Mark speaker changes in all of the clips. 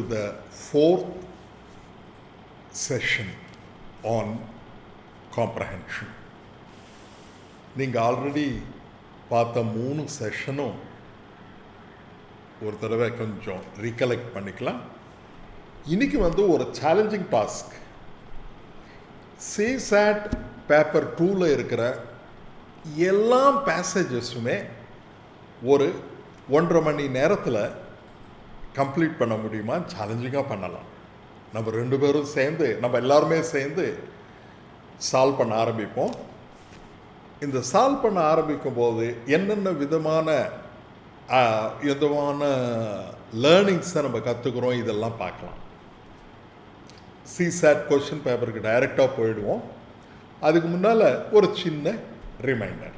Speaker 1: to the fourth session on comprehension. நீங்கள் already பார்த்த 3 செஷனும் ஒரு தடவை கொஞ்சம் ரீகலெக்ட் பண்ணிக்கலாம். இன்றைக்கி ஒரு சேலஞ்சிங் டாஸ்க். CSAT பேப்பர் 2ல் இருக்கிற எல்லா பேசேஜஸுமே ஒரு 1.5 மணி நேரத்தில் கம்ப்ளீட் பண்ண முடியுமா? சேலஞ்சிங்காக பண்ணலாம். நம்ம 2 பேரும் சேர்ந்து, நம்ம எல்லாருமே சேர்ந்து சால்வ் பண்ண ஆரம்பிப்போம். இந்த சால்வ் பண்ண ஆரம்பிக்கும் போது என்னென்ன விதமான லேர்னிங்ஸை நம்ம கற்றுக்குறோம் இதெல்லாம் பார்க்கலாம். CSAT கொஷின் பேப்பருக்கு டைரெக்டாக போயிடுவோம். அதுக்கு முன்னால் ஒரு சின்ன ரிமைண்டர்.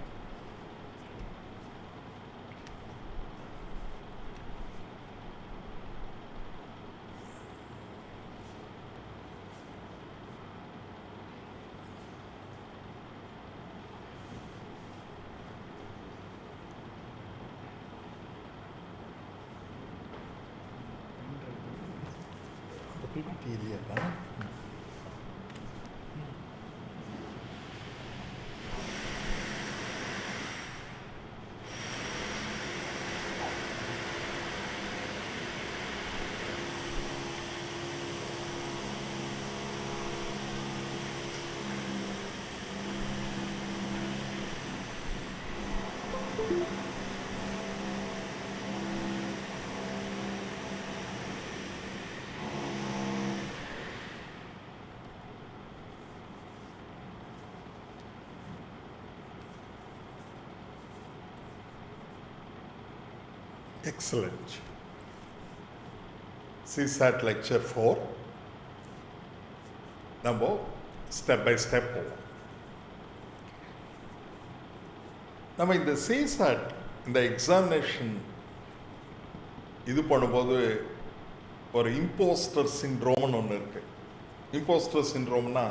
Speaker 1: Excellent. CSAT lecture 4. நம்ம ஸ்டெப் பை ஸ்டெப் போவோம். நம்ம இந்த CSAT இந்த எக்ஸாமினேஷன் இது பண்ணும்போது ஒரு இம்போஸ்டர் சிண்ட்ரோம்னு ஒன்று இருக்குது. இம்போஸ்டர் சிண்ட்ரோம்னா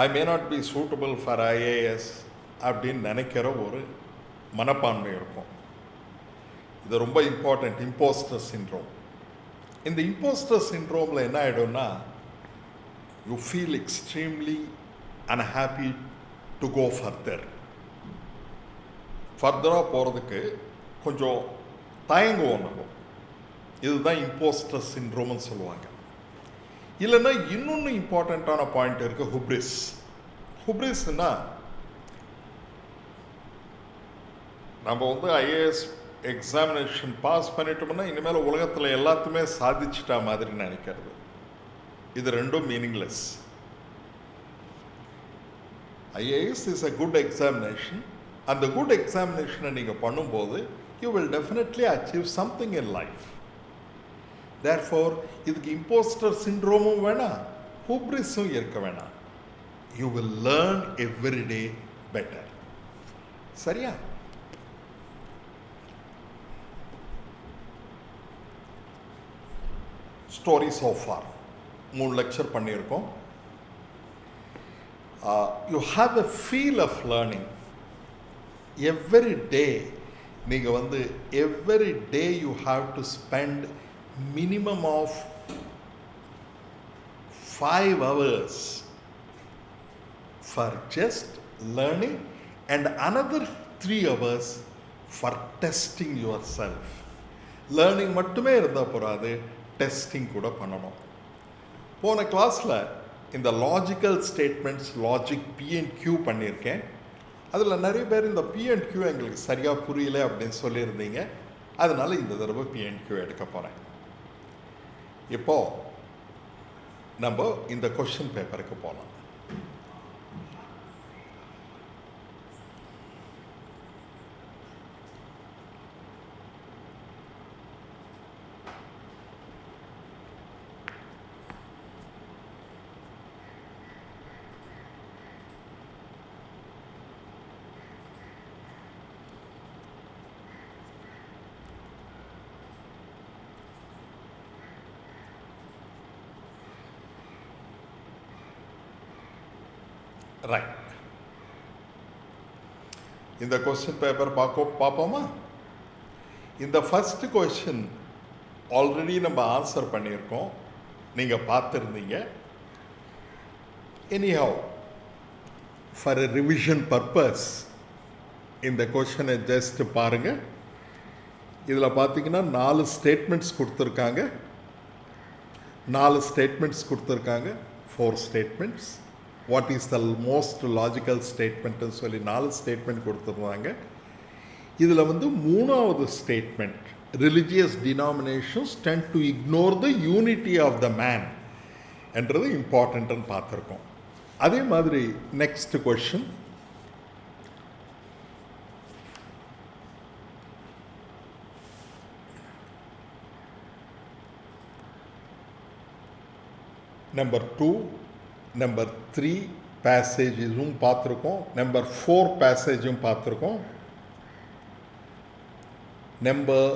Speaker 1: I may not be suitable for IAS அப்படின்னு நினைக்கிற ஒரு மனப்பான்மை இருக்கும். இது ரொம்ப இம்பார்ட்டண்ட், இம்போஸ்டர் சிண்ட்ரோம். இந்த இம்போஸ்டர் சிண்ட்ரோமில் என்ன ஆகிடும்னா, you feel extremely unhappy to go ஃபர்தராக போகிறதுக்கு கொஞ்சம் தயங்குவோம் நம்ம. இதுதான் இம்போஸ்டர் சிண்ட்ரோம்னு சொல்லுவாங்க. இல்லைன்னா இன்னொன்று இம்பார்ட்டண்ட்டான பாயிண்ட் இருக்குது, ஹுப்ரிஸ். ஹுப்ரிஸ்னா நம்ம IAS எக்ஸாமினேஷன் பாஸ் பண்ணிட்டோம்னா இனிமேல் உலகத்தில் எல்லாத்தையுமே சாதிச்சிட்டா மாதிரி நினைக்கிறது. இது ரெண்டும் meaningless. IAS is a good examination. அந்த குட் எக்ஸாமினேஷனை நீங்கள் பண்ணும்போது you will definitely achieve something in life. Therefore இதுக்கு இம்போஸ்டர் சிண்ட்ரோமும் வேணாம், ஹூப்ரிஸும் இருக்க வேணாம். You will learn every day better. சரியா? ஸ்டோரி so far 3 லெக்சர் பண்ணியிருக்கோம். You have a feel of learning every day. நீங்கள் every day you have to spend minimum of 5 hours for just learning and another 3 hours for testing your self. Learning மட்டுமே இருந்தால் போகாது, testing கூட பண்ணணும். போன கிளாஸில் இந்த லாஜிக்கல் ஸ்டேட்மெண்ட்ஸ், லாஜிக் P&Q பண்ணியிருக்கேன். அதில் நிறைய பேர் இந்த P&Q எங்களுக்கு சரியாக புரியல அப்படின்னு சொல்லியிருந்தீங்க. அதனால் இந்த தடவை P&Q எடுக்க போகிறேன். இப்போது நம்ம இந்த கொஷின் பேப்பருக்கு போகலாம். ரைட். இந்த கொஸ்டின் பேப்பர் பார்ப்போமா? இந்த ஃபர்ஸ்ட் கொஸ்டின் ஆல்ரெடி நம்ம ஆன்சர் பண்ணியிருக்கோம், நீங்கள் பார்த்துருந்தீங்க. Anyhow, for a revision purpose இந்த கொஷனை ஜஸ்ட் பாருங்கள். இதில் பார்த்தீங்கன்னா 4 ஸ்டேட்மெண்ட்ஸ் கொடுத்துருக்காங்க. 4 ஸ்டேட்மெண்ட்ஸ் கொடுத்துருக்காங்க. 4 statements. What is the most logical ஸ்டேட்மெண்ட்னு சொல்லி 4 ஸ்டேட்மெண்ட் கொடுத்துருந்தாங்க. இதில் வந்து 3வது statement, religious denominations tend to ignore the unity of the man என்றது இம்பார்ட்டன்ட்னு பார்த்துருக்கோம். அதே மாதிரி நெக்ஸ்ட் கொஷின், நம்பர் 2, நம்பர் 3 பேசேஜஸும் பார்த்துருக்கோம். நம்பர் 4 பேசேஜும் பார்த்துருக்கோம். நம்பர்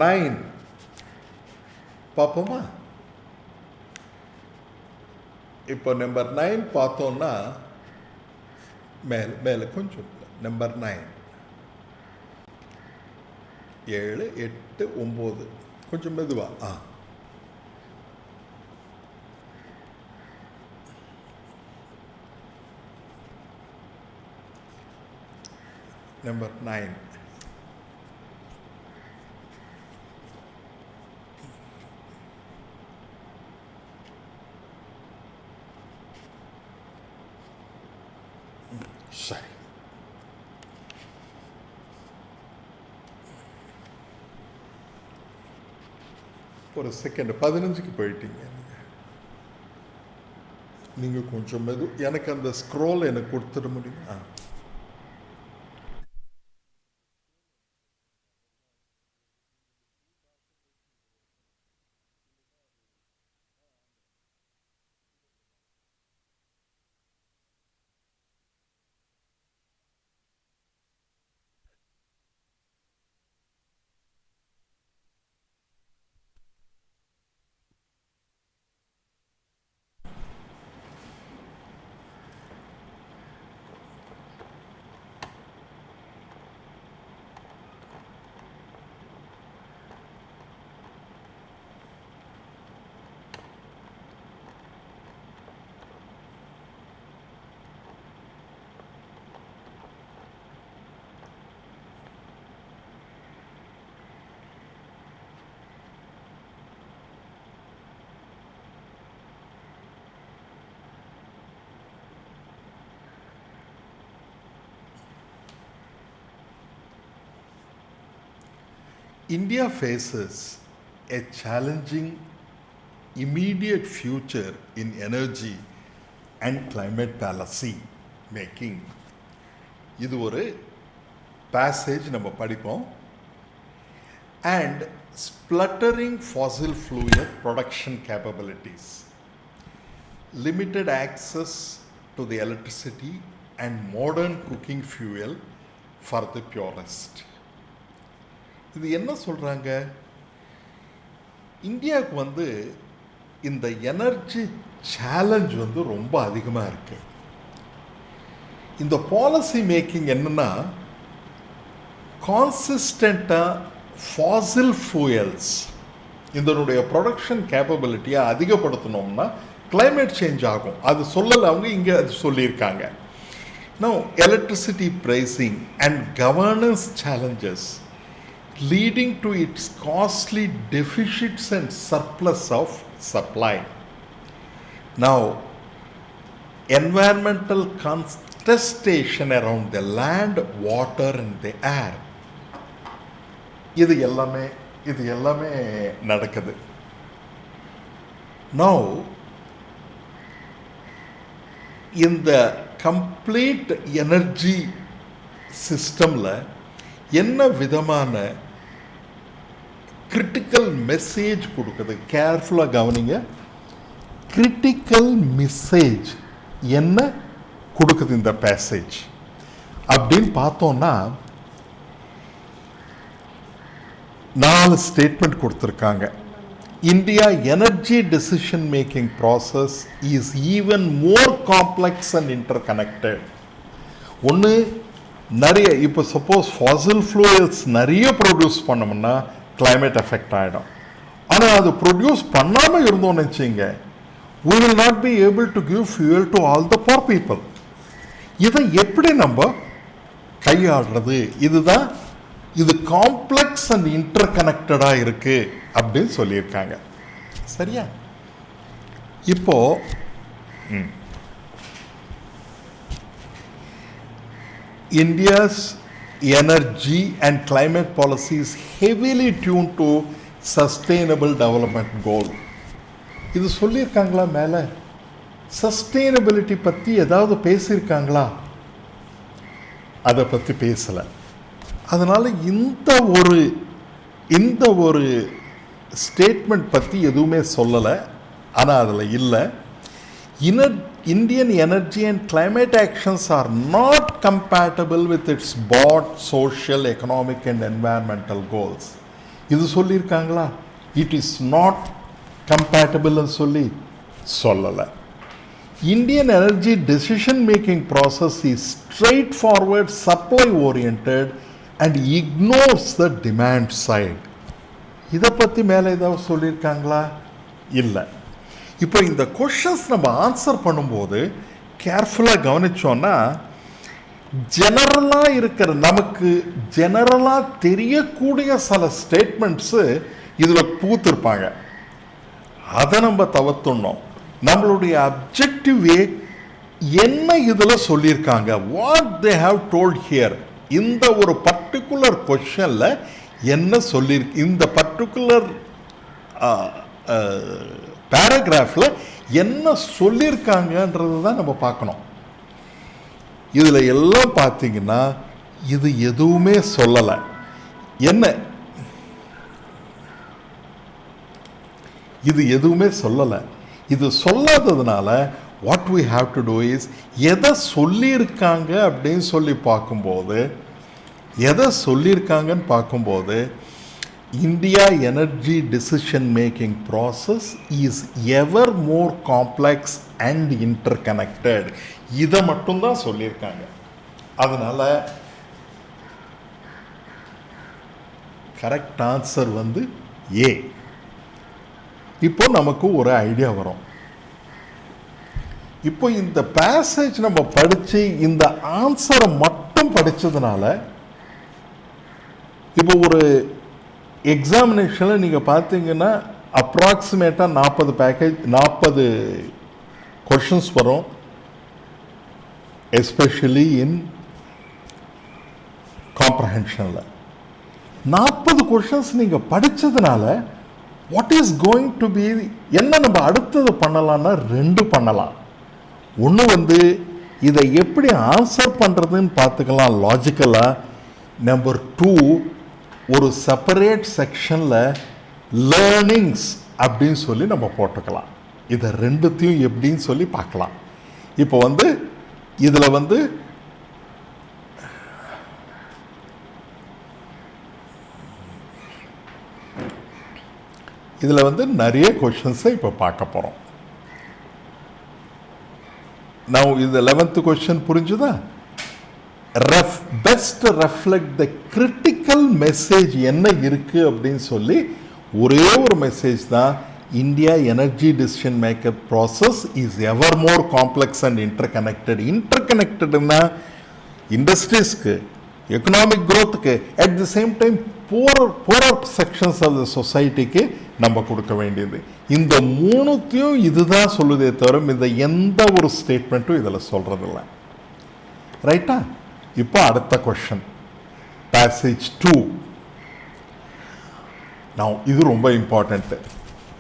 Speaker 1: 9 பார்ப்போமா? இப்போ நம்பர் 9 பார்த்தோம்னா மேலே கொஞ்சம் நம்பர் 9 7 8 9 கொஞ்சம் மெதுவா. நம்பர் 9 சரி. ஒரு செகண்ட், 15க்கு போயிட்டீங்க நீங்கள். கொஞ்சம் மெது, எனக்கு அந்த ஸ்க்ரோல் எனக்கு கொடுத்துட முடியுமா? India faces a challenging immediate future in energy and climate policy making. இது ஒரு passage நம்ம படிப்போம். And spluttering fossil fuel production capabilities, limited access to the electricity and modern cooking fuel for the purest. இது என்ன சொல்கிறாங்க? இந்தியாவுக்கு வந்து இந்த எனர்ஜி சேலஞ்ச் வந்து ரொம்ப அதிகமாக இருக்கு. இந்த பாலிசி மேக்கிங் என்னன்னா, கான்சிஸ்டண்ட்டாக ஃபாசில் ஃபியூயல்ஸ் இதனுடைய ப்ரொடக்ஷன் கேப்பபிலிட்டியை அதிகப்படுத்தணும்னா கிளைமேட் சேஞ்ச் ஆகும். அது சொல்லலை அவங்க, இங்கே அது சொல்லியிருக்காங்க. Now, electricity pricing and governance challenges leading to its costly deficits and surplus of supply. Now, environmental contestation around the land, water and the air. இது எல்லாமே நடக்குது. Now, இந்த கம்ப்ளீட் எனர்ஜி சிஸ்டமில் என்ன விதமான கிரிட்டிக்கல் மெசேஜ் கொடுக்குது? கேர்ஃபுல்லாக கவனிங்க. கிரிட்டிக்கல் மெசேஜ் என்ன கொடுக்குது இந்த பேசேஜ் அப்படின்னு பார்த்தோம்னா, 4 ஸ்டேட்மெண்ட் கொடுத்துருக்காங்க. India energy decision making process is even more complex and interconnected. ஒன்று, நிறைய இப்போ சப்போஸ் ஃபாசில் ஃப்ளூயல்ஸ் நிறைய ப்ரொடியூஸ் பண்ணோம்னா climate எஃபெக்ட் ஆகிடும். ஆனால் அது ப்ரொடியூஸ் பண்ணாமல் இருந்தோம்னு வச்சுங்க, we will not be able to give fuel to all the poor people. இதை எப்படி நம்ம கையாளுறது? இதுதான் இது காம்ப்ளெக்ஸ் அண்ட் இன்டர்கனெக்டடாக இருக்கு அப்படின்னு சொல்லியிருக்காங்க. சரியா? இப்போ India's energy and climate policy is heavily tuned to sustainable development goal. இது சொல்லியிருக்காங்களா? மேலே சஸ்டெயினபிலிட்டி பற்றி ஏதாவது பேசியிருக்காங்களா? அதை பற்றி பேசலை. அதனால் இந்த ஒரு ஸ்டேட்மெண்ட் பற்றி எதுவுமே சொல்லலை. ஆனால் அதில் இல்லை, Indian energy and climate actions are not compatible with its broad social, economic and environmental goals. இது சொல்லியிருக்காங்களா? இட் இஸ் நாட் கம்பேட்டபிள்னு சொல்லலை. Indian energy decision making process is straightforward, supply oriented and ignores the demand side. இதை பற்றி மேலே ஏதாவது சொல்லியிருக்காங்களா? இல்லை. இப்போ இந்த கொஷன்ஸ் நம்ம ஆன்சர் பண்ணும்போது கேர்ஃபுல்லாக கவனிச்சோன்னா, ஜெனரலாக இருக்கிற நமக்கு ஜெனரலாக தெரியக்கூடிய சில ஸ்டேட்மெண்ட்ஸு இதில் பூத்திருப்பாங்க. அதை நம்ம தவிர்த்துடணும். நம்மளுடைய அப்ஜெக்டிவே என்ன இதில் சொல்லியிருக்காங்க, what they have told here, இந்த ஒரு பர்டிகுலர் கொஷனில் என்ன சொல்லியிருக்கு, இந்த பர்டிகுலர் பேராகிராஃபில் என்ன சொல்லியிருக்காங்கன்றது தான் நம்ம பார்க்கணும். இதில் எல்லாம் பார்த்தீங்கன்னா இது எதுவுமே சொல்லலை. என்ன இது எதுவுமே சொல்லலை. இது சொல்லாததுனால what we have to do is, எதை சொல்லியிருக்காங்க அப்படின்னு சொல்லி பார்க்கும்போது, எதை சொல்லியிருக்காங்கன்னு பார்க்கும்போது, India energy decision making process is ever more complex and interconnected. இதை மட்டும்தான் சொல்லியிருக்காங்க. அதனால் கரெக்ட் ஆன்சர் ஏ. இப்போ நமக்கு ஒரு ஐடியா வரும். இப்போ இந்த பேசேஜ் நம்ம படித்து இந்த ஆன்சரை மட்டும் படித்ததுனால, இப்போ ஒரு எக்ஸாமினேஷனில் நீங்கள் பார்த்தீங்கன்னா அப்ராக்சிமேட்டாக 40 கொஷின்ஸ் வரும். எஸ்பெஷலி இன் காம்ப்ரஹென்ஷனில் 40 கொஷின்ஸ் நீங்கள் படித்ததுனால what is going to be, என்ன நம்ம அடுத்தது பண்ணலான்னா 2 பண்ணலாம். ஒன்று இதை எப்படி ஆன்சர் பண்ணுறதுன்னு பார்த்துக்கலாம் லாஜிக்கலாக. நம்பர் 2, ஒரு செப்பரேட் செக்ஷனில் லேர்னிங்ஸ் அப்படின்னு சொல்லி நம்ம போட்டுக்கலாம். இதை 2த்தையும் எப்படின்னு சொல்லி பார்க்கலாம். இப்போ இதில் இதில் நிறைய கொஷின்ஸை இப்போ பார்க்க போகிறோம். நான் இது 11th கொஷின் புரிஞ்சுதா? Best reflect the critical message என்ன இருக்கு அப்படின்னு சொல்லி ஒரே ஒரு மெசேஜ் தான், India energy decision maker process is ever more complex and interconnected. இன்டர்கனெக்டட்னா இண்டஸ்ட்ரீஸ்க்கு, எக்கனாமிக் க்ரோத்துக்கு, at the same time poorer sections of the சொசைட்டிக்கு நம்ம கொடுக்க வேண்டியது. இந்த 3த்தையும் இதுதான் சொல்லுதே தவிர இந்த எந்த ஒரு ஸ்டேட்மெண்ட்டும் இதில் சொல்கிறதில்ல. ரைட்டா? இப்போ அடுத்த கொஷன், பேசேஜ் 2. Now இது ரொம்ப important.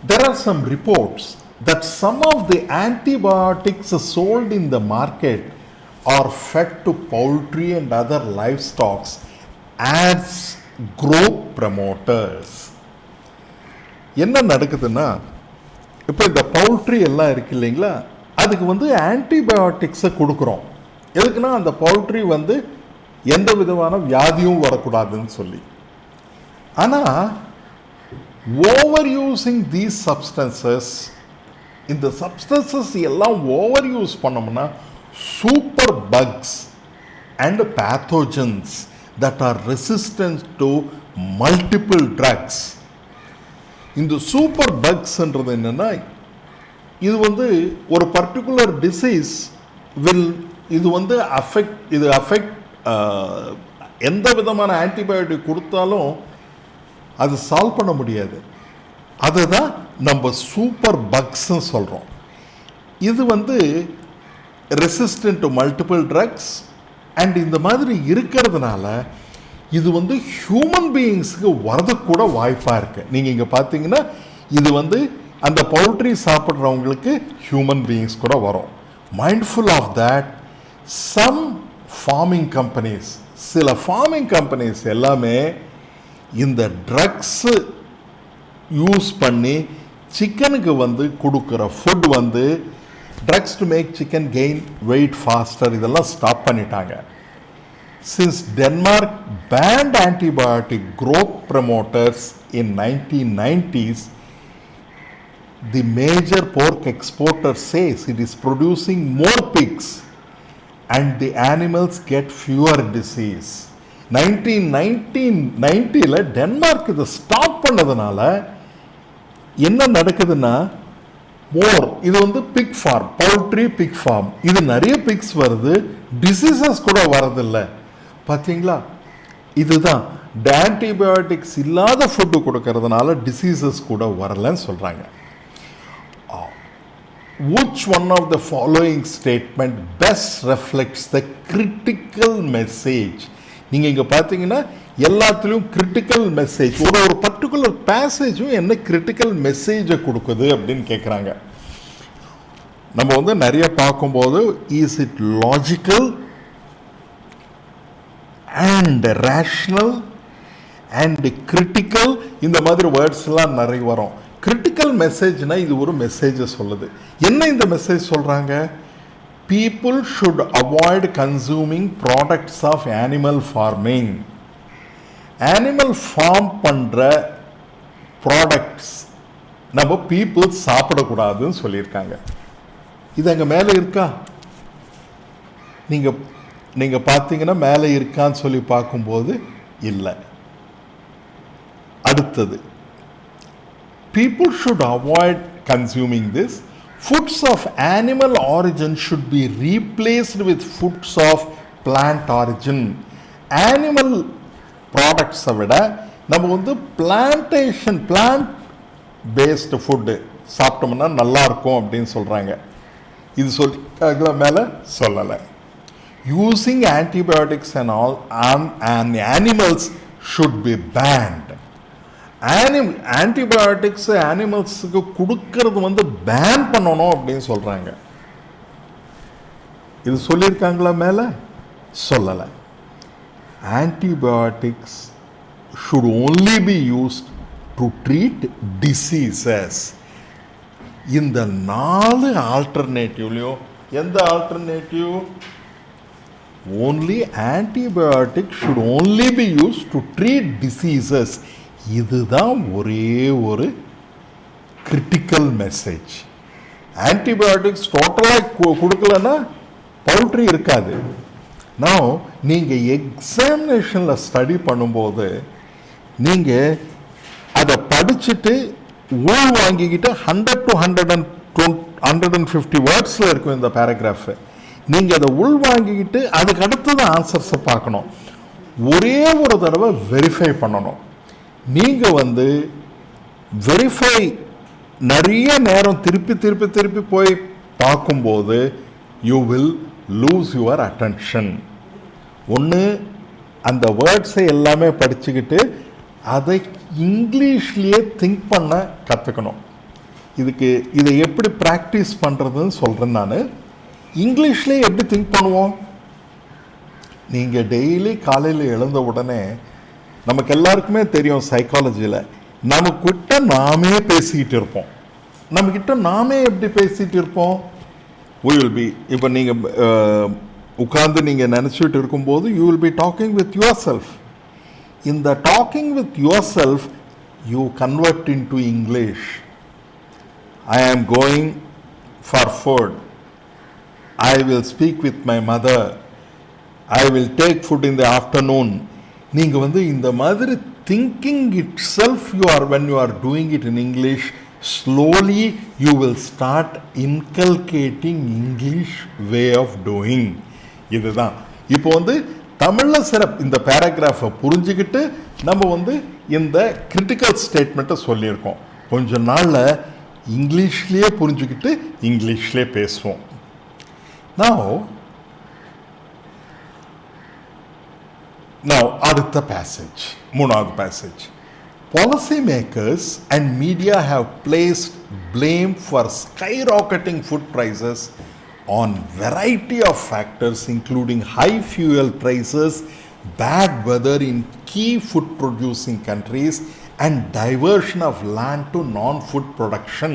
Speaker 1: There are some reports that some of the antibiotics sold in the market are fed to poultry and other livestock as growth promoters. என்ன நடக்குதுன்னா, இப்போ இந்த பவுல்ட்ரி எல்லாம் இருக்கு இல்லைங்களா, அதுக்கு ஆன்டிபயோட்டிக்ஸை கொடுக்குறோம். எதுக்குன்னா அந்த பவுல்ட்ரி எந்த விதமான வியாதியும் வரக்கூடாதுன்னு சொல்லி. ஆனால் ஓவர் யூஸிங் தீஸ் சப்ஸ்டன்சஸ், இந்த சப்ஸ்டன்சஸ் எல்லாம் ஓவர் யூஸ் பண்ணோம்னா super bugs and pathogens that are resistant to multiple drugs. இந்த சூப்பர் பக்ஸ்ன்றது என்னன்னா, இது வந்து ஒரு பர்டிகுலர் டிசீஸ் இது வந்து அஃபெக்ட் எந்த விதமான ஆன்டிபயோட்டிக் கொடுத்தாலும் அது சால்வ் பண்ண முடியாது. அதுதான் நம்ம சூப்பர் பக்ஸ்ன்னு சொல்கிறோம். இது வந்து resistant to multiple drugs and இந்த மாதிரி இருக்கிறதுனால இது வந்து ஹியூமன் பீயிங்ஸுக்கு வரதுக்கூட வாய்ப்பாக இருக்குது. நீங்கள் இங்கே பார்த்தீங்கன்னா இது வந்து அந்த பவுல்ட்ரி சாப்பிட்றவங்களுக்கு ஹியூமன் பீயிங்ஸ் கூட வரும். Mindful of that, some farming companies, சில ஃபார்மிங் கம்பெனிஸ் எல்லாமே இந்த ட்ரக்ஸு யூஸ் பண்ணி சிக்கனுக்கு வந்து கொடுக்குற ஃபுட் வந்து drugs to make chicken gain weight faster, இதெல்லாம் ஸ்டாப் பண்ணிட்டாங்க. Since Denmark banned antibiotic growth promoters in 1990s, the major pork exporter says it is producing more pigs and the animals get fewer disease. 1990ல Denmark இதை stop பண்ணதுனால என்ன நடக்குதுன்னா, இது வந்து pig farm, poultry pig farm, இது நிறைய fix வருது, டிசீசஸ் கூட வரதில்லை. பார்த்தீங்களா, இதுதான் ஆன்டிபயோட்டிக்ஸ் இல்லாத ஃபுட்டு கொடுக்கறதுனால டிசீசஸ் கூட வரலன்னு சொல்கிறாங்க. Which one of the following statement best reflects the critical message? நீங்கள் இங்கே பார்த்தீங்கன்னா எல்லாத்துலேயும் கிரிட்டிக்கல் மெசேஜ், ஒரு பர்டிகுலர் பேசேஜும் என்ன கிரிட்டிக்கல் மெசேஜை கொடுக்குது அப்படின்னு கேட்குறாங்க. நம்ம வந்து நிறைய பார்க்கும்போது is it logical and rational and critical, இந்த மாதிரி வேர்ட்ஸ்லாம் நிறைய வரும். கிரிட்டிக்கல் மெசேஜ்னா இது ஒரு மெசேஜை சொல்லுது. என்ன இந்த மெசேஜ் சொல்கிறாங்க? People should avoid consuming products of animal farming. Animal farm பண்ணுற ப்ராடக்ட்ஸ் நம்ம பீப்புள் சாப்பிடக்கூடாதுன்னு சொல்லியிருக்காங்க. இது அங்கே மேலே இருக்கா? நீங்கள் பார்த்தீங்கன்னா மேலே இருக்கான்னு சொல்லி பார்க்கும்போது இல்லை. அடுத்தது, people should avoid consuming this. Foods of animal origin should be replaced with foods of plant origin. Animal products விட நம்ம வந்து plant based food சாப்பிட்டோம்னா நல்லா இருக்கும் அப்படின்னு சொல்கிறாங்க. இது சொல்லிக்காக மேலே சொல்லலை. Using antibiotics and all and animals should be banned. Antibiotics அனிமல்ஸுக்கு கொடுக்கறது வந்து பேன் பண்ணணும் அப்படின்னு சொல்கிறாங்க. இது சொல்லியிருக்காங்களா மேலே? சொல்லலை. Antibiotics should only be used to treat diseases. இந்த 4 ஆல்டர்னேட்டிவ்லையும் எந்த alternative? Only antibiotic should only be used to treat diseases. இதுதான் ஒரே ஒரு கிரிட்டிக்கல் மெசேஜ். ஆன்டிபயோட்டிக்ஸ் டோட்டலாக கொடுக்கலன்னா பவுல்ட்ரி இருக்காது. நான் நீங்கள் எக்ஸாமினேஷனில் ஸ்டடி பண்ணும்போது நீங்கள் அதை படிச்சுட்டு உள் வாங்கிக்கிட்டு 100 to 150 வேர்ட்ஸில் இருக்கும் இந்த பேராகிராஃபு. நீங்கள் அதை உள் வாங்கிக்கிட்டு அதுக்கு அடுத்தது ஆன்சர்ஸை பார்க்கணும். ஒரே ஒரு தடவை வெரிஃபை பண்ணணும். நீங்கள் வந்து வெரிஃபை நிறைய நேரம் திருப்பி போய் பார்க்கும்போது you will lose your attention. ஒன்று அந்த வேர்ட்ஸை எல்லாமே படிச்சுக்கிட்டு அதை இங்கிலீஷ்லேயே திங்க் பண்ண கற்றுக்கணும். இதை எப்படி ப்ராக்டிஸ் பண்ணுறதுன்னு சொல்கிறேன் நான். இங்கிலீஷ்லேயே எப்படி திங்க் பண்ணுவோம்? நீங்கள் டெய்லி காலையில் எழுந்த உடனே நமக்கு எல்லாருக்குமே தெரியும் சைக்காலஜியில் நமக்கிட்ட நாமே பேசிக்கிட்டு இருப்போம். நம்மக்கிட்ட நாமே எப்படி பேசிகிட்டு இருப்போம்? இப்போ நீங்கள் உட்கார்ந்து நீங்கள் நினச்சிட்டு இருக்கும்போது you will be talking with yourself. இந்த talking with yourself you convert into English. I am going for food. I will speak with my mother. I will take food in the afternoon. நீங்கள் வந்து இந்த மாதிரி thinking itself when you are doing it in English, slowly you will start inculcating English way of doing. இதுதான் இப்போ வந்து தமிழில் சிறப்பு இந்த பேராகிராஃபை புரிஞ்சுக்கிட்டு நம்ம வந்து இந்த கிரிட்டிக்கல் ஸ்டேட்மெண்ட்டை சொல்லியிருக்கோம். கொஞ்ச நாளில் இங்கிலீஷ்லேயே புரிஞ்சுக்கிட்டு இங்கிலீஷ்லேயே பேசுவோம். Now அடுத்த பேசேஜ், மூணாவது passage. Policy makers and media have placed blame for skyrocketing food prices on variety of factors including high fuel prices, bad weather in key food producing countries and diversion of land to non-food production.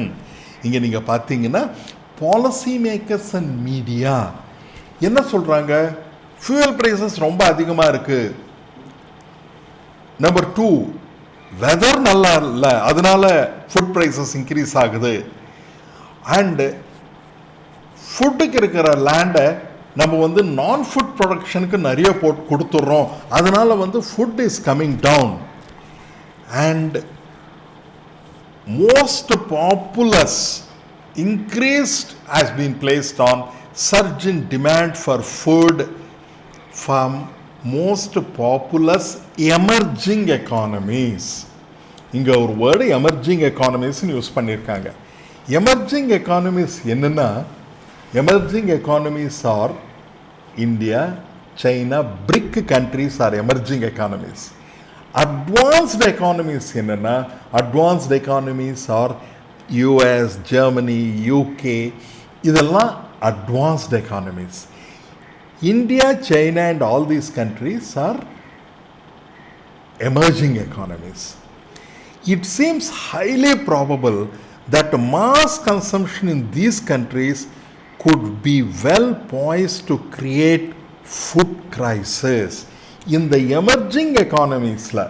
Speaker 1: இங்கே நீங்கள் பார்த்தீங்கன்னா policy makers and media என்ன சொல்கிறாங்க? Fuel prices ரொம்ப அதிகமாக இருக்குது. Number 2, weather நல்லா இல்லை, அதனால ஃபுட் ப்ரைஸஸ் இன்க்ரீஸ் ஆகுது. அண்டு ஃபுட்டுக்கு இருக்கிற லேண்டை நம்ம வந்து நான் ஃபுட் ப்ரொடக்ஷனுக்கு நிறைய கொடுத்துட்றோம், அதனால வந்து food is coming down. And most populous increased has been placed on surge in demand for food from most populous emerging economies. இங்க ஒரு வேர்டு எமர்ஜிங் எக்கானமிஸ் யூஸ் பண்ணியிருக்காங்க. எமர்ஜிங் எக்கானமிஸ் என்னன்னா, emerging economies are India, China, BRIC countries are emerging economies. Advanced economies என்னென்னா, advanced economies are US, Germany, UK, இதெல்லாம் advanced economies. India, China and all these countries are emerging economies. It seems highly probable that mass consumption in these countries could be well poised to create food crisis. இந்த emerging எக்கானமிஸில்,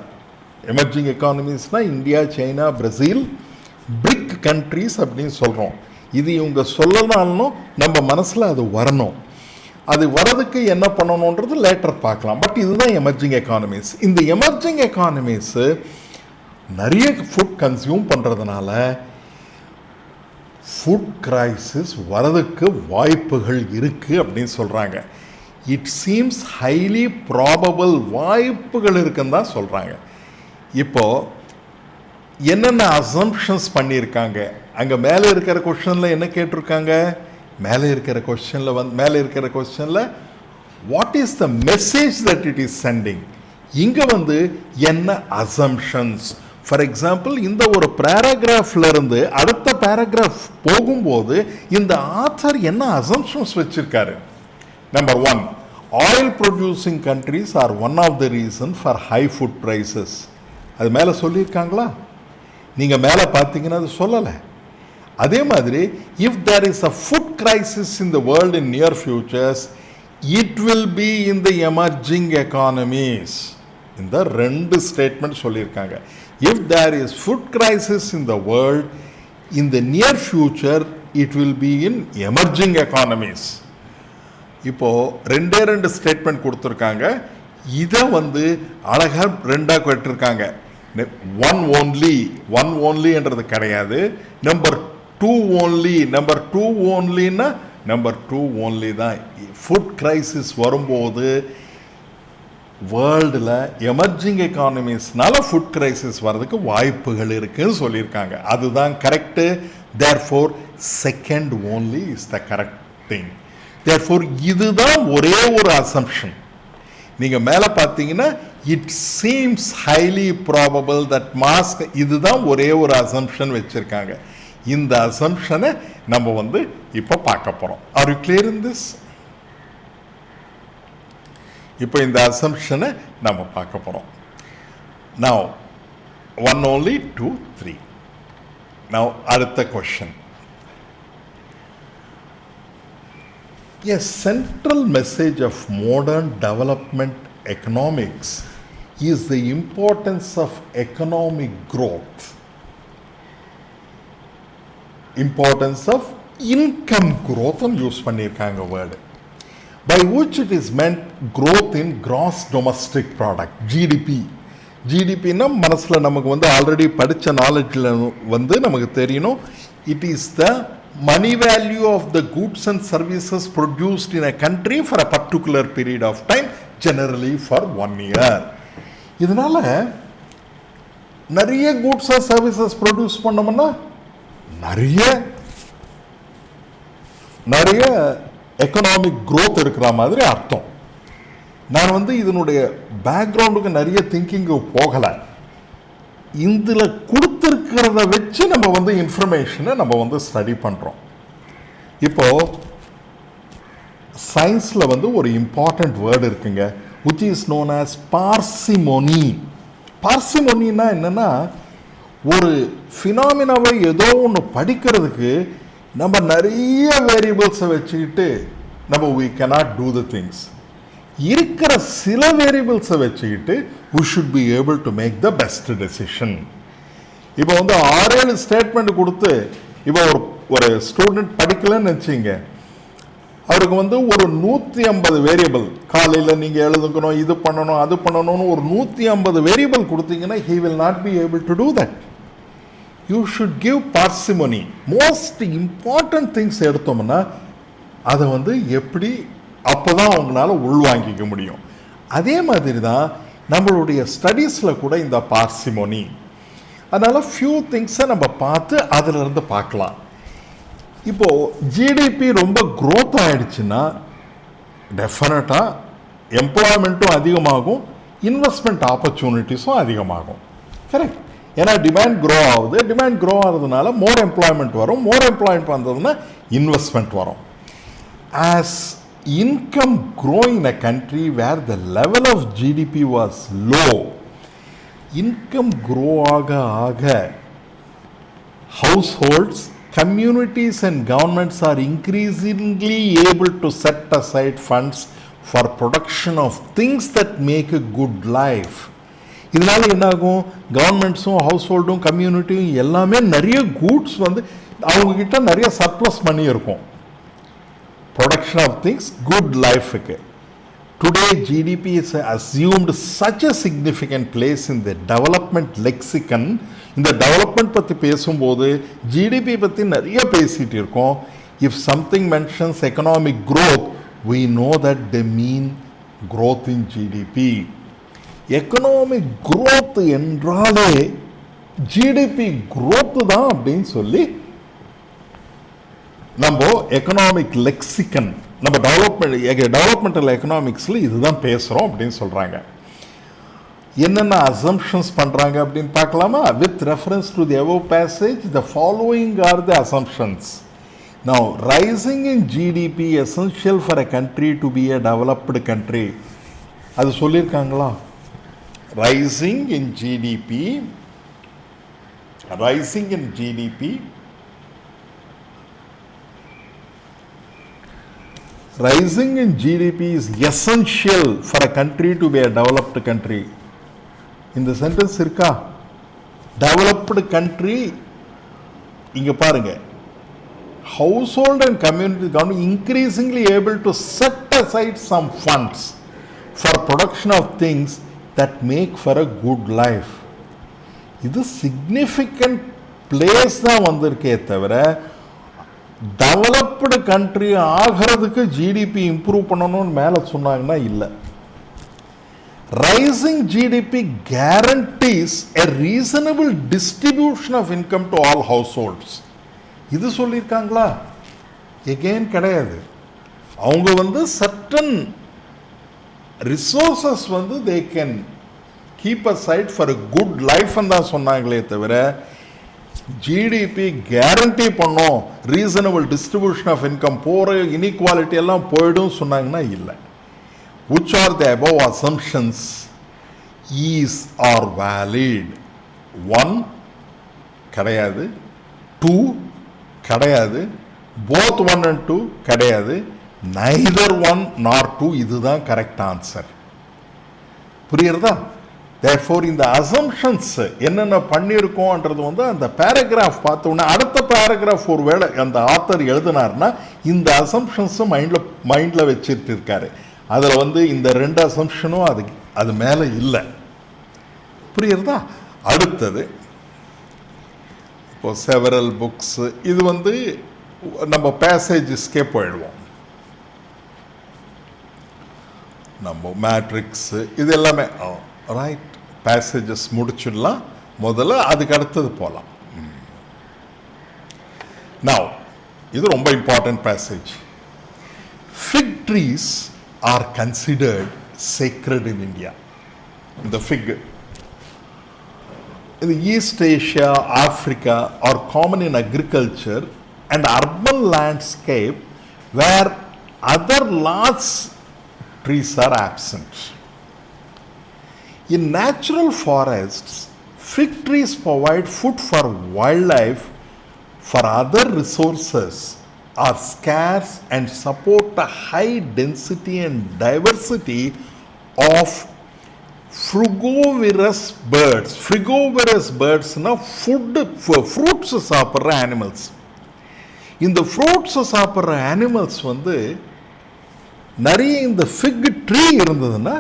Speaker 1: emerging எக்கானமிஸ்னால் India, China, Brazil, BRIC countries அப்படின்னு சொல்கிறோம். இது இவங்க சொல்லனாலும் நம்ம மனசில் அது வரணும். அது வரதுக்கு என்ன பண்ணணுன்றது லேட்டர் பார்க்கலாம். பட் இதுதான் எமர்ஜிங் எக்கானமிஸ். இந்த எமர்ஜிங் எக்கானமிஸு நிறைய ஃபுட் கன்சியூம் பண்ணுறதுனால ஃபுட் கிரைசிஸ் வரதுக்கு வாய்ப்புகள் இருக்குது அப்படின்னு சொல்கிறாங்க. இட் சீம்ஸ் ஹைலி ப்ராபபிள், வாய்ப்புகள் இருக்குன்னு தான் சொல்கிறாங்க. இப்போது என்னென்ன அசம்ப்ஷன்ஸ் பண்ணியிருக்காங்க, அங்கே மேலே இருக்கிற கொஸ்டினில் என்ன கேட்டிருக்காங்க? மேலே இருக்கிற கொஸ்டினில் what is the message that it is sending. இங்கே வந்து என்ன அசம்ப்ஷன்ஸ். ஃபார் எக்ஸாம்பிள், இந்த ஒரு பேராகிராஃப்லேருந்து அடுத்த பேராகிராஃப் போகும்போது இந்த ஆத்தர் என்ன அசம்ப்ஷன்ஸ் வச்சுருக்காரு? Number 1, oil producing countries are one of the reason for high food prices. அது மேலே சொல்லியிருக்காங்களா? நீங்கள் மேலே பார்த்தீங்கன்னா அது சொல்லலை. அதே மாதிரி, if there is a food crisis in the world in near futures, it will be in the emerging economies. இந்த 2 ஸ்டேட்மெண்ட் சொல்லியிருக்காங்க. If there is food crisis in the world in the near future, it will be in emerging economies. இப்போது 2 statement கொடுத்துருக்காங்க. இதை வந்து அழகாக 2ஆக கேட்டிருக்காங்க. One ஓன்லின்றது கிடையாது. Number 2 only. நம்பர் 2 ஓன்லின்னா நம்பர் 2 ஓன்லி தான். ஃபுட் கிரைசிஸ் வரும்போது வேர்ல்டில் எமர்ஜிங் எக்கானமிஸ்னால ஃபுட் கிரைசிஸ் வர்றதுக்கு வாய்ப்புகள் இருக்குன்னு சொல்லியிருக்காங்க. அதுதான் correct. Therefore second only is the correct thing. Therefore இதுதான் ஒரே ஒரு அசம்ப்ஷன். நீங்கள் மேலே பார்த்தீங்கன்னா it seems highly probable that mask, இதுதான் ஒரே ஒரு அசம்ப்ஷன் வச்சுருக்காங்க. இந்த அசம்ப்ஷனை நம்ம வந்து இப்போ பார்க்க போகிறோம். Are you clear in this? இப்போ இந்த அசம்ப்ஷனை நம்ம பார்க்க போகிறோம். Now 1 only 2 3. நவ் அடுத்த question. A central message of modern development economics is the importance of economic growth. Importance of income growth use பண்ணியிருக்காங்க word. by which it is meant growth in gross domestic product, GDP. GDPனா மனசில் நமக்கு வந்து already படித்த நாலேஜில் வந்து நமக்கு தெரியணும். It is the money value of the goods and services produced in a country for a particular period of time, generally for 1 year. இதனால் நிறைய goods and services produce பண்ணோம்னா நிறைய எக்கனாமிக் க்ரோத் இருக்கிற மாதிரி அர்த்தம். நான் வந்து இதனுடைய பேக்ரவுண்டுக்கு நிறைய திங்கிங்கு போகலை. இதில் கொடுத்துருக்கிறத வச்சு நம்ம வந்து இன்ஃபர்மேஷனை நம்ம வந்து ஸ்டடி பண்ணுறோம். இப்போது சயின்ஸில் வந்து ஒரு இம்பார்ட்டண்ட் வேர்டு இருக்குங்க, which is known as parsimony. பார்சிமோனின்னா என்னென்னா, ஒரு ஃபினாமினாவை ஏதோ ஒன்று படிக்கிறதுக்கு நம்ம நிறைய வேரியபிள்ஸை வச்சுக்கிட்டு நம்ம we cannot do the things. இருக்கிற சில வேரியபிள்ஸை வச்சுக்கிட்டு we should be able to make the best decision. இப்போ வந்து 6-7 ஸ்டேட்மெண்ட் கொடுத்து இப்போ ஒரு ஸ்டூடெண்ட் படிக்கலன்னு வச்சுங்க, அவருக்கு வந்து ஒரு 150 வேரியபிள், காலையில் நீங்கள் எழுதுக்கணும், இது பண்ணணும், அது பண்ணணும்னு ஒரு 150 வேரியபிள் கொடுத்தீங்கன்னா he will not be able to do that. You should give parsimony. Most important things எடுத்தோம்னா அதை வந்து எப்படி அப்போ தான் அவங்களால உள்வாங்கிக்க முடியும். அதே மாதிரி தான் நம்மளுடைய ஸ்டடீஸில் கூட இந்த பார்சிமோனி. அதனால் ஃபியூ திங்ஸை நம்ம பார்த்து அதிலிருந்து பார்க்கலாம். இப்போது ஜிடிபி ரொம்ப க்ரோத் ஆகிடுச்சுன்னா டெஃபினட்டாக எம்ப்ளாய்மெண்ட்டும் அதிகமாகும், இன்வெஸ்ட்மெண்ட் ஆப்பர்ச்சுனிட்டிஸும் அதிகமாகும். கரெக்ட்? ஏன்னா டிமாண்ட் க்ரோ ஆகுது, டிமாண்ட் க்ரோ ஆகிறதுனால மோர் எம்ப்ளாய்மெண்ட் வரும், மோர் எம்ப்ளாய்மெண்ட் வந்ததுன்னா இன்வெஸ்ட்மெண்ட் வரும். As income grow in a country where the level of GDP was low, income grow ஆக households, communities and governments are increasingly able to set aside funds for production of things that make a good life. இதனால் என்னாகும், கவர்மெண்ட்ஸும் ஹவுஸ்ஹோல்டும் கம்யூனிட்டியும் எல்லாமே நிறைய goods வந்து அவங்கக்கிட்ட நிறைய surplus மணி இருக்கும். Production of things, good life. Today GDP is assumed such a significant place in the development lexicon. இந்த development பற்றி பேசும்போது ஜிடிபி பற்றி நிறைய பேசிகிட்டு இருக்கோம். If something mentions economic growth, we know that they mean growth in GDP. Economic growth என்றாலே GDP growth தான் அப்படின்னு சொல்லி நம்ம எக்கனாமிக் லெக்சிக்கன், நம்ம டெவலப்மெண்டல் எக்கனாமிக்ஸில் இதுதான் பேசுகிறோம் அப்படின்னு சொல்கிறாங்க. என்னென்ன அசம்ப்ஷன்ஸ் பண்ணுறாங்க அப்படின்னு பார்க்கலாமா? With reference to the above passage, the following are the assumptions. Now, rising in GDP essential for a country to be a developed country. அது சொல்லியிருக்காங்களா? Rising in GDP is essential for a country to be a developed country. இந்த sentence இருக்கா? Developed country. இங்கே பாருங்க, household and community government increasingly able to set aside some funds for production of things that make for a good life. இது significant place தான் வந்திருக்கே தவிர developed country ஆகிறதுக்கு GDP improve பண்ணணும்னு மேலே சொன்னாங்கன்னா இல்லை. Rising GDP guarantees a reasonable distribution of income to all households. இது சொல்லியிருக்காங்களா? எகெயின் கிடையாது. அவங்க வந்து சர்டன் ரிசோர்ஸஸ் வந்து they can keep aside for a good லைஃப்னு தான் சொன்னாங்களே தவிர ஜிடிபி கேரண்டி பண்ணோம், ரீசனபிள் டிஸ்ட்ரிபியூஷன் ஆஃப் இன்கம், போகிற இன்இக்வாலிட்டி எல்லாம் போயிடும் சொன்னாங்கன்னா இல்லை. which are the above assumptions is or valid? 1 கிடையாது, 2 கிடையாது, both 1 and 2 கிடையாது, neither 1 nor 2 இதுதான் கரெக்ட் ஆன்சர். புரியுறதா? Therefore, இந்த அசம்ஷன்ஸ் என்னென்ன பண்ணியிருக்கோன்றது வந்து அந்த பேராகிராஃப் பார்த்தோன்னா அடுத்த பேராகிராஃப் ஒரு வேளை அந்த ஆத்தர் எழுதினார்னா இந்த அசம்ஷன்ஸும் மைண்டில் வச்சுட்டு இருக்காரு. அதில் வந்து இந்த 2 அசம்ஷனும் அது மேலே இல்லை. புரியுறதா? அடுத்தது இப்போ செவரல் புக்ஸு இது வந்து நம்ம பேசேஜஸ்க்கே போயிடுவோம். நம்ம மேட்ரிக்ஸு இது எல்லாமே ரைட் பேசேஜஸ் முடிச்சிடலாம் முதல்ல, அதுக்கு அடுத்தது போகலாம். நவ் இது ரொம்ப important passage. Fig trees are considered sacred in India. இந்த ஃபிக் in East Asia, Africa are common in agriculture and urban landscape where other large trees are absent. In natural forests, fig trees provide food for wildlife, for other resources are scarce and support a high density and diversity of frugivorous birds. Frugivorous birds na fruits சாப்பிட்ற animals. இந்த fruits சாப்பிட்ற animals வந்து நிறைய இந்த ஃபிக் tree இருந்ததுன்னா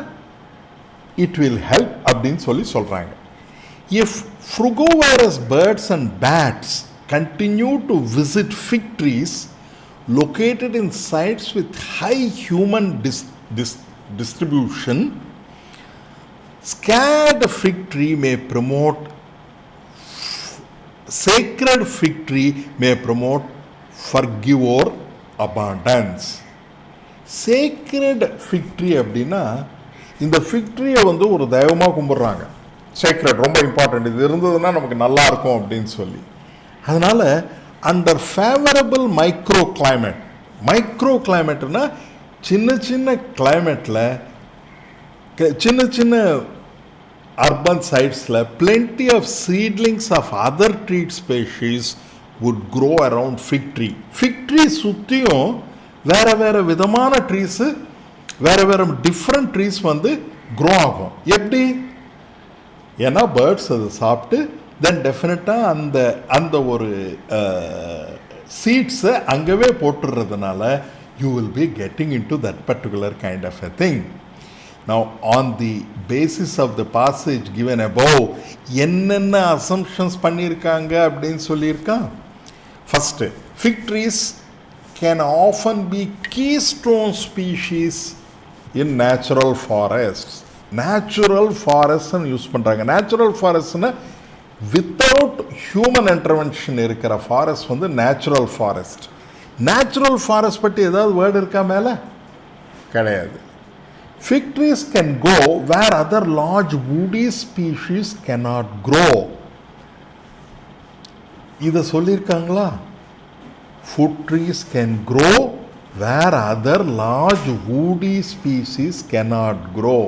Speaker 1: it will help அப்படின்னு சொல்கிறாங்க. If frugivorous birds and bats continue to visit fig trees located in sites with high human distribution, sacred fig tree may promote forgivor abundance. Sacred fig tree அப்படின்னா இந்த ஃபிக் ட்ரீயை வந்து ஒரு தெய்வமாக கும்பிட்றாங்க. Sacred ரொம்ப important, இது இருந்ததுன்னா நமக்கு நல்லா இருக்கும் அப்படின்னு சொல்லி. அதனால் அண்டர் ஃபேவரபிள் மைக்ரோ கிளைமேட்னா சின்ன சின்ன கிளைமேட்டில் சின்ன சின்ன urban sites-ல plenty of seedlings of other tree species would grow around fig tree. Fig tree சுற்றியும் வேறு விதமான ட்ரீஸு வேறு டிஃப்ரெண்ட் ட்ரீஸ் வந்து க்ரோ ஆகும். எப்படி? ஏன்னா பேர்ட்ஸ் அதை சாப்பிட்டு தென் டெஃபினட்டாக அந்த ஒரு சீட்ஸை அங்கவே போட்டுடுறதுனால you will be getting into that particular kind of a thing. Now, on the basis of the passage given above, என்னென்ன assumptions பண்ணியிருக்காங்க அப்படின்னு சொல்லியிருக்கான். First, fig trees can often be keystone species in natural forests. Natural forests use பண்ணுறாங்க. Natural forestsனா without human intervention இருக்கிற forest வந்து natural forest. Natural forest பற்றி ஏதாவது word இருக்கா மேலே? கிடையாது. Fig trees can go where other large woody species cannot grow. இதை சொல்லியிருக்காங்களா? Fig trees can grow where other large woody species cannot grow.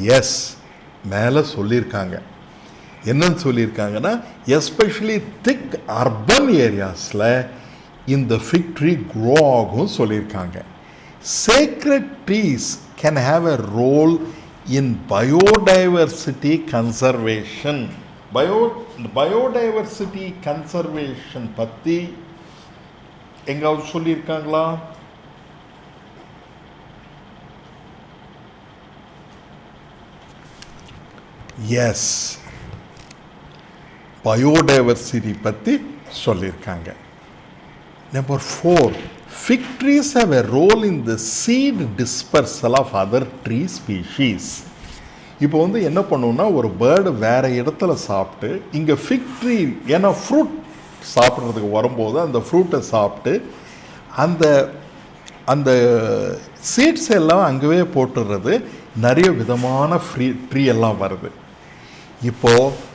Speaker 1: Yes, மேலே சொல்லியிருக்காங்க. என்னன்னு சொல்லியிருக்காங்கன்னா எஸ்பெஷலி திக் அர்பன் ஏரியாஸில் இந்த ஃபிக் ட்ரீ க்ரோ ஆகும் சொல்லியிருக்காங்க. Sacred trees can have a role in biodiversity conservation. Biodiversity conservation பற்றி எங்காவது சொல்லியிருக்காங்களா? எஸ், பயோடைவர்சிட்டி பற்றி சொல்லியிருக்காங்க. Number 4, fig trees have a role in the seed dispersal of other tree species. இப்போ வந்து என்ன பண்ணுவோம்னா ஒரு பேர்டு வேறு இடத்துல சாப்பிட்டு இங்கே ஃபிக் ட்ரீ ஏன்னா ஃப்ரூட் சாப்பிட்றதுக்கு வரும்போது அந்த ஃப்ரூட்டை சாப்பிட்டு அந்த அந்த சீட்ஸ் எல்லாம் அங்கேயே போட்டுடுறது, நிறைய விதமான ட்ரீ எல்லாம் வருது. இப்போது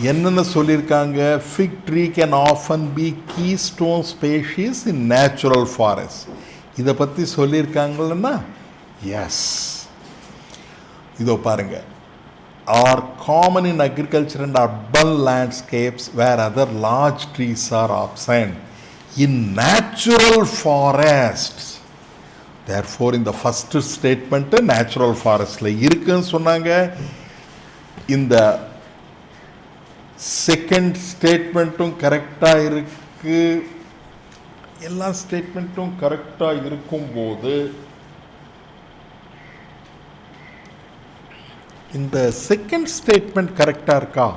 Speaker 1: என்னென்ன சொல்லியிருக்காங்க? Fig tree can often be keystone species in natural forest. இதை பற்றி சொல்லியிருக்காங்கன்னா எஸ். இதோ பாருங்க, are common in agriculture and urban landscapes where other large trees are absent in natural forest. Therefore இந்த ஃபஸ்ட்டு ஸ்டேட்மெண்ட்டு நேச்சுரல் ஃபாரஸ்டில் இருக்குன்னு சொன்னாங்க. இந்த செகண்ட் ஸ்டேட்மெண்ட்டும் கரெக்டாக இருக்கு, எல்லா ஸ்டேட்மெண்ட்டும் கரெக்டாக இருக்கும்போது இந்த செகண்ட் ஸ்டேட்மெண்ட் கரெக்டாக இருக்கா?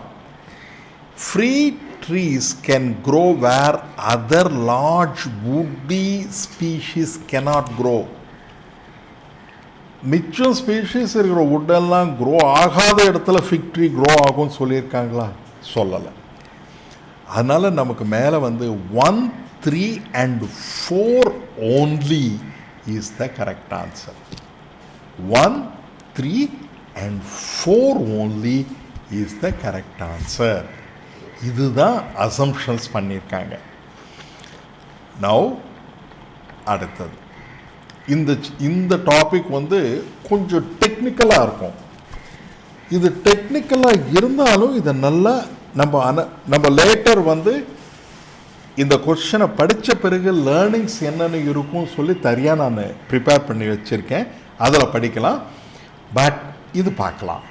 Speaker 1: Free trees can grow where other large woody species cannot grow. மிச்சம் ஸ்பீஷீஸ் இருக்கிற வுட்டெல்லாம் க்ரோ ஆகாத இடத்துல ஃபிக் ட்ரீ க்ரோ ஆகும்னு சொல்லியிருக்காங்களா? சொல்லலை. அதனால் நமக்கு மேலே 1, 3 and 4 only is the correct answer. 1, 3 and 4 only is the correct answer. இதுதான் அசம்ஷன்ஸ் பண்ணியிருக்காங்க. நவ் அடுத்தது இந்த டாபிக் கொஞ்சம் டெக்னிக்கலாக இருக்கும். இது டெக்னிக்கலாக இருந்தாலும் இதை நல்லா நம்ம லேட்டர் இந்த கொஸ்டினை படித்த பிறகு லேர்னிங்ஸ் என்னென்ன இருக்கும் சொல்லி தனியாக நான் ப்ரிப்பேர் பண்ணி வச்சுருக்கேன், அதில் படிக்கலாம். பட் இது பார்க்கலாம்.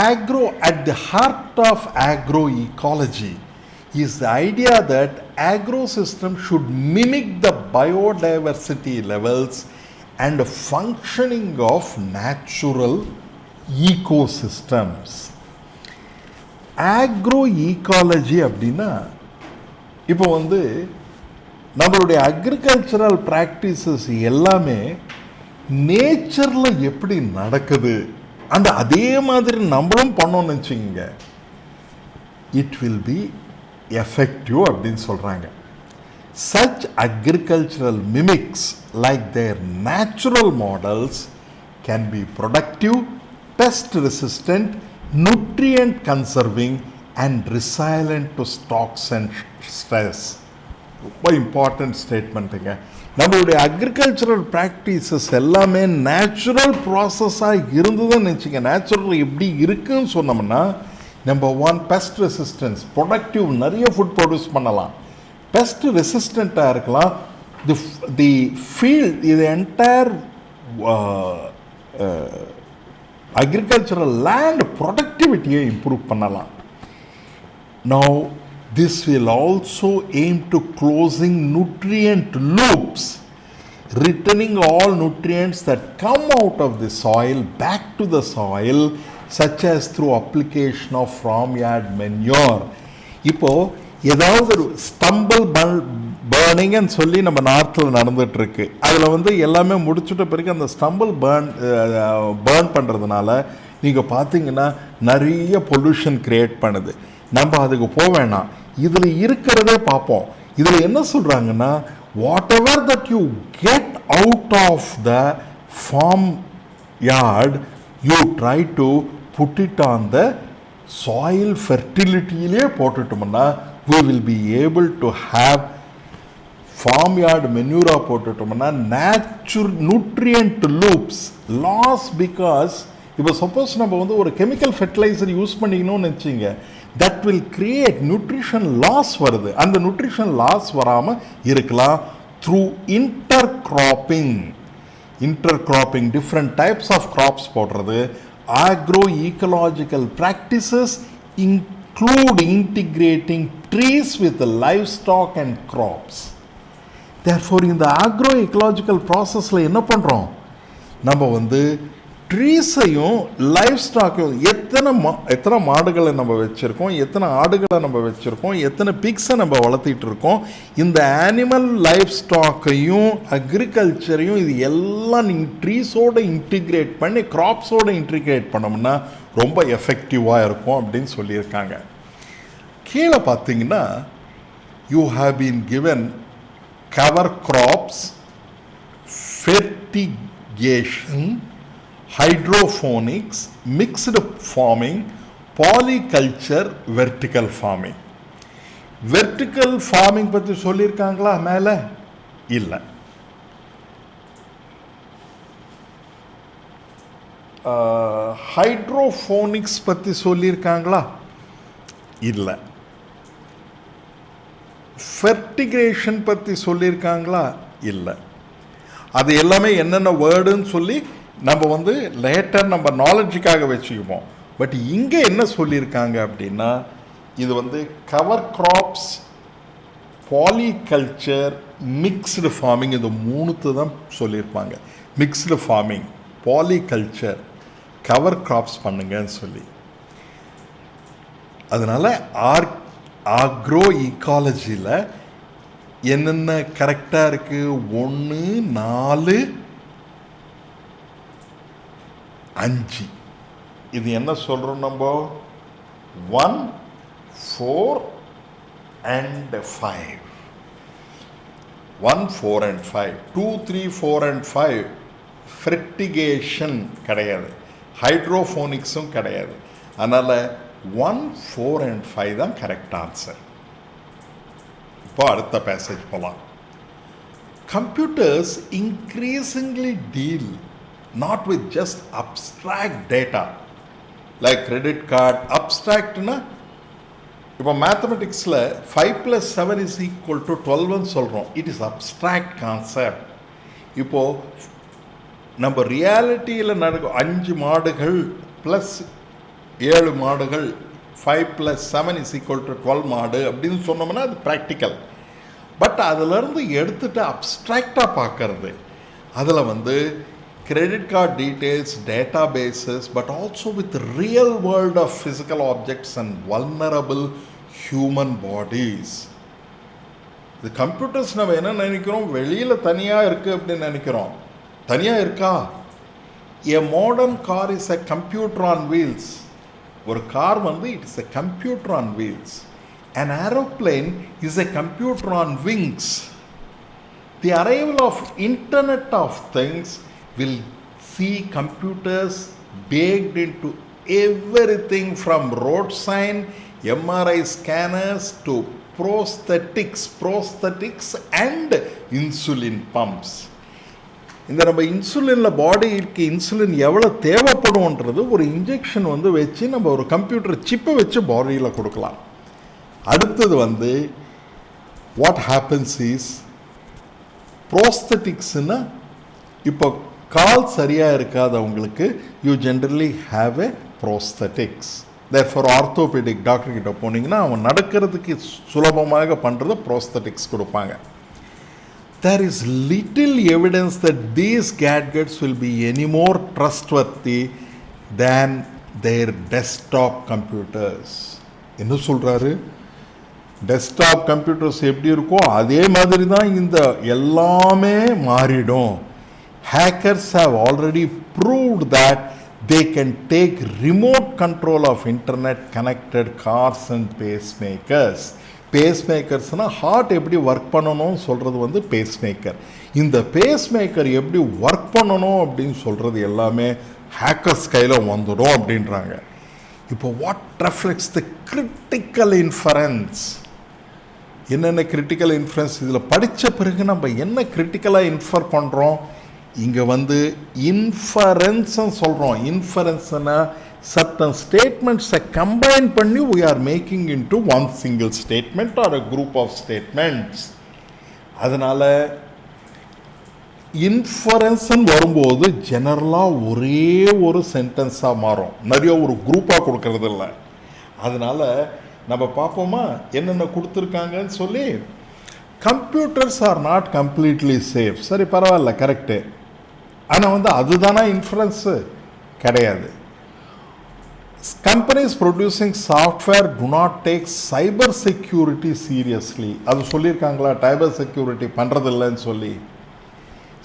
Speaker 1: Agro, at the heart of agroecology is the idea that agrosystem should mimic the biodiversity levels and functioning of natural ecosystems. Agroecology அப்படின்னா இப்போ நம்மளுடைய அக்ரிகல்ச்சரல் ப்ராக்டிசஸ் எல்லாமே நேச்சரில் எப்படி நடக்குது அண்ட் அதே மாதிரி நம்மளும் பண்ணோன்னு வச்சுக்கோங்க, இட் வில் பி எஃபெக்டிவ் அப்படின்னு சொல்கிறாங்க. Such agricultural mimics like their natural models can be productive, pest resistant, nutrient conserving and resilient to shocks and stress. ரொம்ப இம்பார்ட்டன்ட் ஸ்டேட்மெண்ட்டுங்க. நம்மளுடைய அக்ரிகல்ச்சரல் ப்ராக்டிசஸ் எல்லாமே நேச்சுரல் ப்ராசஸாக இருந்ததுன்னு நினச்சிங்க. நேச்சுரல் எப்படி இருக்குன்னு சொன்னோம்னா, நம்பர் 1 பெஸ்ட் ரெசிஸ்டன்ஸ், ப்ரொடக்டிவ், நிறைய ஃபுட் ப்ரொடியூஸ் பண்ணலாம். பெஸ்ட் ரெசிஸ்டண்ட்டாக இருக்கலாம். தி ஃபீல்ட், இது என்டையர் அக்ரிகல்ச்சரல் லேண்ட் ப்ரொடக்டிவிட்டியை இம்ப்ரூவ் பண்ணலாம். Now this will also aim to closing nutrient loops, returning all nutrients that come out of the soil back to the soil, such as through application of farmyard manure. இப்போ ஏதாவது ஒரு stumble பேர்னிங்னு சொல்லி நம்ம நார்த்தில் நடந்துகிட்ருக்கு. அதில் எல்லாமே முடிச்சுட்ட பிறகு அந்த ஸ்டம்பிள் பேர்ன் பண்ணுறதுனால நீங்கள் பார்த்தீங்கன்னா நிறைய பொல்யூஷன் க்ரியேட் பண்ணுது. நம்ம அதுக்கு போக வேணாம், இதில் இருக்கிறதே பார்ப்போம். இதில் என்ன சொல்கிறாங்கன்னா, whatever that you get out of the farm yard, you try to put it on the soil ஃபெர்டிலிட்டியிலே போட்டுட்டோம்னா we will be able to have farm yard manure போட்டுட்டோம்னா nutrient loops loss. because இப்போ suppose நம்ம ஒரு chemical fertiliser use பண்ணிக்கணும்னு வச்சுங்க, that will create nutrition loss வருது. அந்த நியூட்ரிஷன் லாஸ் வராமல் இருக்கலாம் through intercropping, different types of crops போடுறது. Agro ecological practices include integrating trees with livestock and crops. Therefore, in the agroecological processல என்ன பண்ணுறோம், நம்ம ட்ரீஸையும் லைஃப் ஸ்டாக்கையும் எத்தனை மாடுகளை நம்ம வச்சுருக்கோம், எத்தனை ஆடுகளை நம்ம வச்சுருக்கோம், எத்தனை பிக்ஸை நம்ம வளர்த்திட்டு இருக்கோம், இந்த ஆனிமல் லைஃப் ஸ்டாக்கையும் அக்ரிகல்ச்சரையும் இது எல்லாம் நீங்கள் ட்ரீஸோடு இன்டிகிரேட் பண்ணி கிராப்ஸோடு இன்டிகிரேட் பண்ணோம்னா ரொம்ப எஃபெக்டிவாக இருக்கும் அப்படின்னு சொல்லியிருக்காங்க. கீழே பார்த்தீங்கன்னா, you have been given cover crops, fertigation, hydroponics, mixed farming, polyculture, vertical farming. Vertical farming பற்றி சொல்லியிருக்காங்களா மேலே? இல்லை. ஹைட்ரோஃபோனிக்ஸ் பற்றி சொல்லியிருக்காங்களா? இல்லை. ஃபெர்டிகேஷன் பற்றி சொல்லியிருக்காங்களா? இல்லை. அது எல்லாமே என்னென்ன வேர்டுன்னு சொல்லி நம்ம லேட்டர் நம்ம நாலேஜுக்காக வச்சுக்குவோம். பட் இங்கே என்ன சொல்லியிருக்காங்க அப்படின்னா, இது வந்து cover crops, polyculture, mixed farming, இந்த மூணுத்து தான் சொல்லியிருப்பாங்க. Mixed farming, polyculture, cover crops பண்ணுங்கன்னு சொல்லி. அதனால் ஆக்ரோ ஈக்காலஜியில் என்னென்ன கரெக்டாக இருக்குது? 1, 4, 5. இது என்ன சொல்கிறோம் நம்ம? 1, 4 and 5. 1, 4 and 5. 2, 3, 4 and 5 ஃபெர்டிகேஷன் கிடையாது, ஹைட்ரோஃபோனிக்ஸும் கிடையாது. அதனால் 1, 4 and 5 தான் கரெக்ட் ஆன்சர். இப்போ அடுத்த பேசேஜ் போகலாம். Computers increasingly deal not with just abstract data like credit card. abstractனா இப்போ மேத்தமெட்டிக்ஸில் 5 + 7 = 12ன்னு சொல்கிறோம். It is abstract concept. இப்போது நம்ம ரியாலிட்டியில் நடக்கும் 5 மாடுகள் ப்ளஸ் 7 மாடுகள் 5 + 7 = 12 மாடு அப்படின்னு சொன்னோம்னா அது ப்ராக்டிக்கல். பட் அதிலேருந்து எடுத்துகிட்டு அப்ட்ராக்டாக பார்க்கறது, அதில் வந்து credit card details, databases, but also with real world of physical objects and vulnerable human bodies. The computers நம்ம என்ன நினைக்கிறோம்? வெளியில் தனியாக இருக்குது அப்படின்னு நினைக்கிறோம். தனியாக இருக்கா? A modern car is a computer on wheels. ஒரு கார் வந்து it is a computer on wheels. An aeroplane is a computer on wings. The arrival of Internet of Things will see computers baked into everything from road sign, MRI scanners to prosthetics and insulin pumps. இந்த நம்ம இன்சுலினில் பாடிக்கு insulin எவ்வளோ தேவைப்படும்ன்றது ஒரு injection வந்து வச்சு நம்ம ஒரு computer சிப்பை வச்சு பாடியில் கொடுக்கலாம். அடுத்தது வந்து வாட் ஹேப்பன்ஸ் இஸ் ப்ரோஸ்தட்டிக்ஸ்னா, இப்போ கால் சரியாக இருக்காதவங்களுக்கு you generally have a prosthetics. Therefore orthopaedic டாக்டர்கிட்ட போனீங்கன்னா அவன் நடக்கிறதுக்கு சுலபமாக பண்ணுறது ப்ரோஸ்தட்டிக்ஸ் கொடுப்பாங்க. There is little evidence that these gadgets will be any more trustworthy than their desktop computers. என்ன சொல்கிறாரு? டெஸ்க்டாப் கம்ப்யூட்டர்ஸ் எப்படி இருக்கோ அதே மாதிரி தான் இந்த எல்லாமே மாறிடும். Hackers have already proved that they can take remote control of internet connected cars and pacemakers. பேஸ்மேக்கர்ஸ்னால் ஹார்ட் எப்படி ஒர்க் பண்ணணும்னு சொல்கிறது வந்து பேஸ்மேக்கர். இந்த பேஸ்மேக்கர் எப்படி ஒர்க் பண்ணணும் அப்படின்னு சொல்கிறது எல்லாமே ஹேக்கர்ஸ் கையில் வந்துடும் அப்படின்றாங்க. இப்போ what reflects the critical inference? என்னென்ன கிரிட்டிக்கல் இன்ஃபரன்ஸ் இதில் படித்த பிறகு நம்ம என்ன கிரிட்டிக்கலாக இன்ஃபர் பண்ணுறோம்? இங்கே வந்து இன்ஃபரன்ஸ்ன்னு சொல்கிறோம். இன்ஃபரன்ஸ்னா certain statements combine பண்ணி we are making into one single statement or a group of statements. அதனால் இன்ஃபரன்ஸ்ன்னு வரும்போது ஜெனரலாக ஒரே ஒரு சென்டென்ஸாக மாறும், நிறைய ஒரு குரூப்பாக கொடுக்கறது இல்லை. அதனால் நம்ம பார்ப்போமா என்னென்ன கொடுத்துருக்காங்கன்னு சொல்லி. Computers are not completely safe. சரி, பரவாயில்ல, கரெக்டு. ஆனால் வந்து அதுதானா இன்ஃபரன்ஸு? கிடையாது. Companies producing software do not take cyber security seriously. அது சொல்லியிருக்காங்களா? cyber security பண்ணுறது இல்லைன்னு சொல்லி.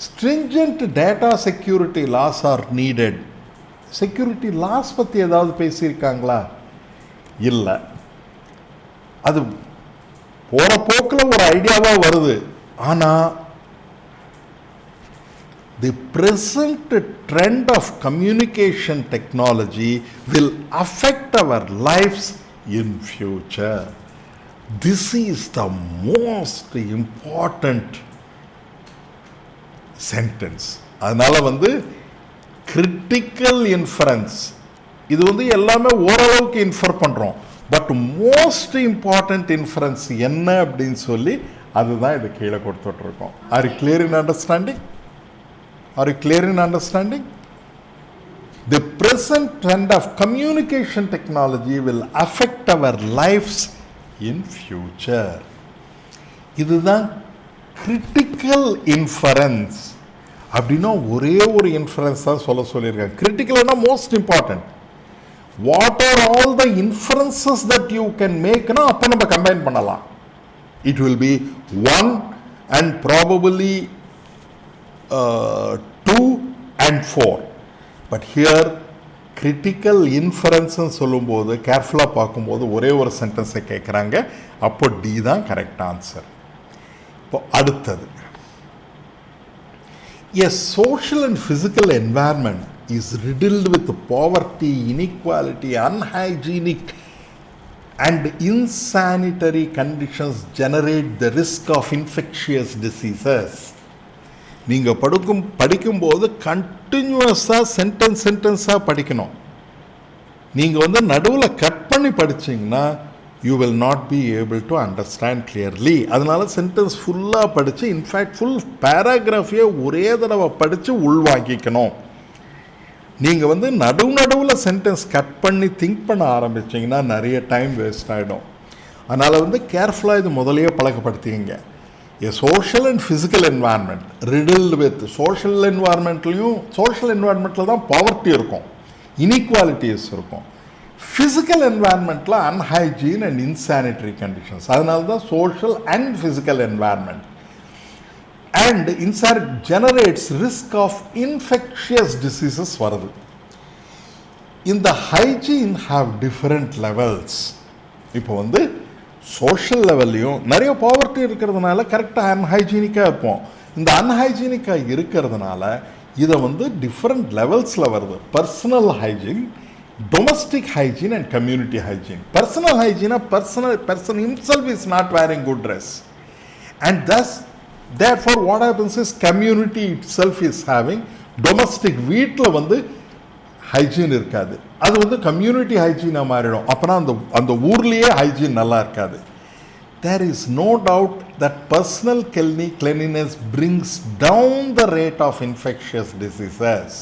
Speaker 1: Stringent data security laws are needed. security laws பற்றி ஏதாவது பேசியிருக்காங்களா? இல்லை. அது போகிற போக்கில் ஒரு ஐடியாவாக வருது. ஆனால் the present trend of communication technology will affect our lives in future. This is the most important sentence. அதனால வந்து critical inference இது வந்து எல்லாமே ஓரளவுக்கு இன்ஃபர் பண்ணுறோம். பட் மோஸ்ட் இம்பார்ட்டன்ட் இன்ஃபரன்ஸ் என்ன அப்படின்னு சொல்லி அதுதான் இது கீழே கொடுத்துட்ருக்கோம். Are you clear in understanding? Are you clear in understanding? The present trend of communication technology will affect our lives in future. இதுதான் critical inference. அப்படின்னா ஒரே ஒரு இன்ஃபரன்ஸ் தான் சொல்லியிருக்காங்க. கிரிட்டிக்கல்னா most important. What are all the inferences that you can மேக்னா அப்போ நம்ம கம்பைன் பண்ணலாம். It will be 1 and probably 2 and 4. But here critical இன்ஃபரன்ஸ்ன்னு சொல்லும்போது கேர்ஃபுல்லாக பார்க்கும்போது ஒரே ஒரு சென்டென்ஸை கேட்குறாங்க. அப்போ டி தான் கரெக்ட் ஆன்சர். இப்போ அடுத்தது, a social and physical environment is riddled with poverty, inequality, unhygienic and insanitary conditions generate the risk of infectious diseases. நீங்கள் படிக்கும்போது கண்டினியூஸாக சென்டென்ஸாக படிக்கணும். நீங்கள் நடுவில் கட் பண்ணி படிச்சிங்கன்னா you will not be able to understand clearly. அதனால சென்டென்ஸ் ஃபுல்லாக படித்து, இன்ஃபேக்ட் ஃபுல் பேராகிராஃபியை ஒரே தடவை படித்து உள்வாங்கிக்கணும். நீங்கள் நடுவில் சென்டென்ஸ் கட் பண்ணி திங்க் பண்ண ஆரம்பிச்சிங்கன்னா நிறைய டைம் வேஸ்ட் ஆகிடும். அதனால் கேர்ஃபுல்லாக இது முதலையே பழக்கப்படுத்திங்க. A social and physical environment riddled with social environmentல தான் பாவர்ட்டி இருக்கும், இன்இக்வாலிட்டிஸ் இருக்கும். ஃபிசிக்கல் என்வாயர்மெண்ட்டில் அன்ஹைஜீன் அண்ட் இன்சானிட்டரி கண்டிஷன்ஸ். அதனால தான் social and physical environment. And insanitary generates risk of infectious diseases வருது. இந்த ஹைஜீன் ஹாவ் டிஃப்ரெண்ட் லெவல்ஸ். இப்போ சோஷியல் லெவல்லையும் நிறைய பாவர்ட்டி இருக்கிறதுனால கரெக்டாக அன்ஹைஜீனிக்காக இருப்போம். இந்த அன்ஹைஜீனிக்காக இருக்கிறதுனால இதை டிஃப்ரெண்ட் லெவல்ஸில் வருது. Personal hygiene, domestic hygiene and community hygiene. Personal hygiene, person himself is not wearing good dress, and therefore what happens is community itself is having domestic வீட்டில் hygiene இருக்காது. அது community hygiene மாறிடும். அப்பனா அந்த ஊர்லயே hygiene நல்லா இருக்காது. There is no doubt that personal cleanliness brings down the rate of infectious diseases.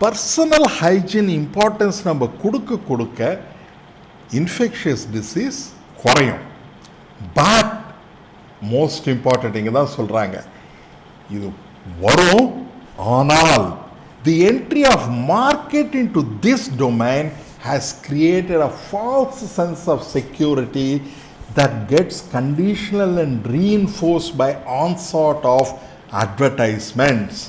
Speaker 1: Personal hygiene importance நம்ம கொடுக்க இன்ஃபெக்ஷியஸ் டிசீஸ் குறையும். பட் மோஸ்ட் இம்பார்ட்டன்ட் இங்கே தான் சொல்கிறாங்க, இது வரும். ஆனால் the entry of market into this domain has created a false sense of security that gets conditional and reinforced by onslaught of advertisements.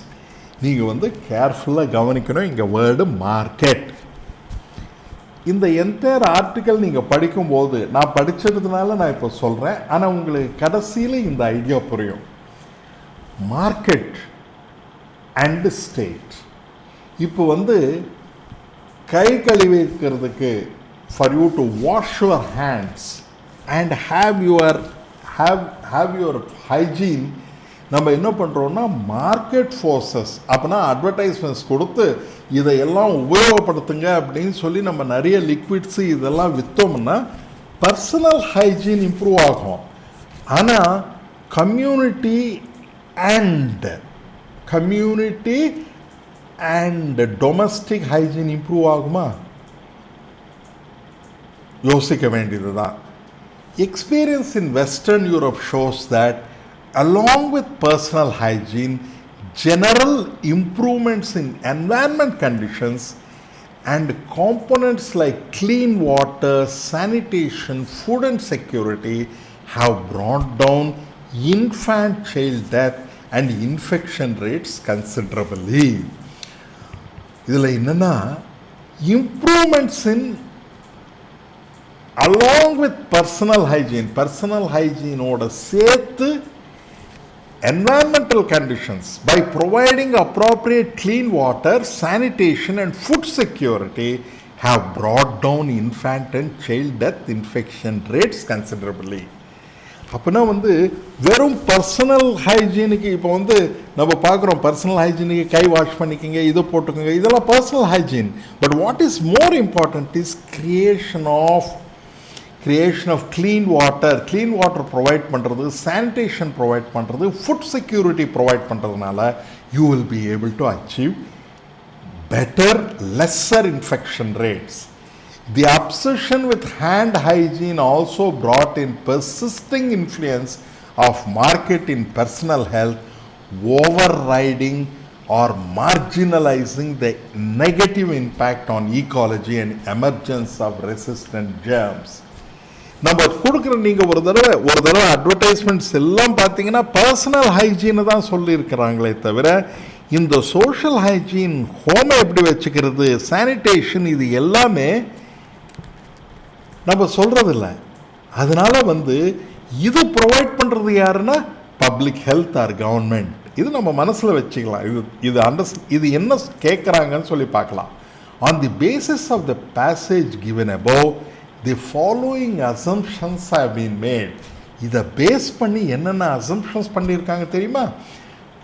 Speaker 1: நீங்கள் கேர்ஃபுல்லாக கவனிக்கணும். இங்கே வேர்டு மார்க்கெட். இந்த என்டையர் ஆர்டிக்கல் நீங்கள் படிக்கும்போது நான் படித்ததுனால நான் இப்போ சொல்கிறேன், ஆனால் உங்களுக்கு கடைசியில் இந்த ஐடியா புரியும். Market and state. இப்போ கை கழுவி இருக்கிறதுக்கு for you to wash your hands and have your hygiene நம்ம என்ன பண்ணுறோன்னா மார்க்கெட் ஃபோர்ஸஸ் அப்படின்னா அட்வர்டைஸ்மெண்ட்ஸ் கொடுத்து இதையெல்லாம் உபயோகப்படுத்துங்க அப்படின்னு சொல்லி நம்ம நிறைய லிக்விட்ஸு இதெல்லாம் விற்றோம்னா பர்சனல் ஹைஜீன் இம்ப்ரூவ் ஆகும். ஆனால் community and domestic hygiene improve ஆகுமா? யோசிக்க வேண்டியது தான். Experience in western Europe shows that along with personal hygiene, general improvements in environment conditions and components like clean water, sanitation, food and security have brought down infant child death and infection rates considerably. இதில் என்னன்னா improvements in along with personal hygiene ஓட சேர்த்து environmental conditions by providing appropriate clean water, sanitation and food security have brought down infant and child death infection rates considerably. அப்போனா வெறும் personal ஹைஜீனுக்கு இப்போ நம்ம பார்க்குறோம், personal ஹைஜீனுக்கு கை wash பண்ணிக்கோங்க, இதை போட்டுக்கோங்க, இதெல்லாம் personal hygiene. But what is more important is creation of clean water provide பண்ணுறது, சானிடேஷன் ப்ரொவைட் பண்ணுறது, ஃபுட் செக்யூரிட்டி ப்ரொவைட் பண்ணுறதுனால you will be able to achieve better, lesser infection rates. The obsession with hand hygiene also brought in persisting influence of market in personal health, overriding or marginalizing the negative impact on ecology and emergence of resistant germs. நம்ம கொடுக்குற நீங்கள் ஒரு தடவை advertisements எல்லாம் பார்த்தீங்கன்னா personal ஹைஜீனை தான் சொல்லியிருக்கிறாங்களே தவிர இந்த சோஷியல் ஹைஜீன், ஹோமை எப்படி வச்சுக்கிறது, சானிடேஷன், இது எல்லாமே நம்ம சொல்கிறதில்ல. அதனால் இது ப்ரொவைட் பண்ணுறது யாருன்னா பப்ளிக் ஹெல்த் ஆர் கவர்மெண்ட். இது நம்ம மனசில் வச்சுக்கலாம். இது என்ன கேட்குறாங்கன்னு சொல்லி பார்க்கலாம். On the basis of the passage given above, the following assumptions have been made. இதை பேஸ் பண்ணி என்னென்ன அசம்ஷன்ஸ் பண்ணியிருக்காங்க தெரியுமா?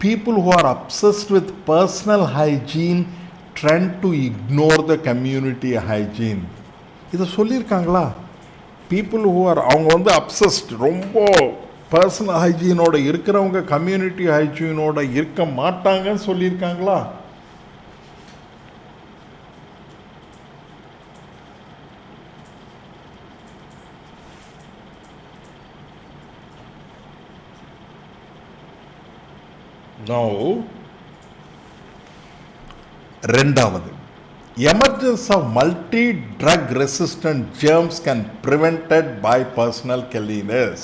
Speaker 1: People who are obsessed with personal hygiene tend to ignore the community hygiene. இதை சொல்லியிருக்காங்களா? People who are அவங்க obsessed, ரொம்ப personal ஹைஜீனோட இருக்கிறவங்க கம்யூனிட்டி ஹைஜீனோட இருக்க மாட்டாங்கன்னு சொல்லியிருக்காங்களா? Now, ரெண்டாவது, emergence of multi-drug resistant germs can prevented by personal cleanliness.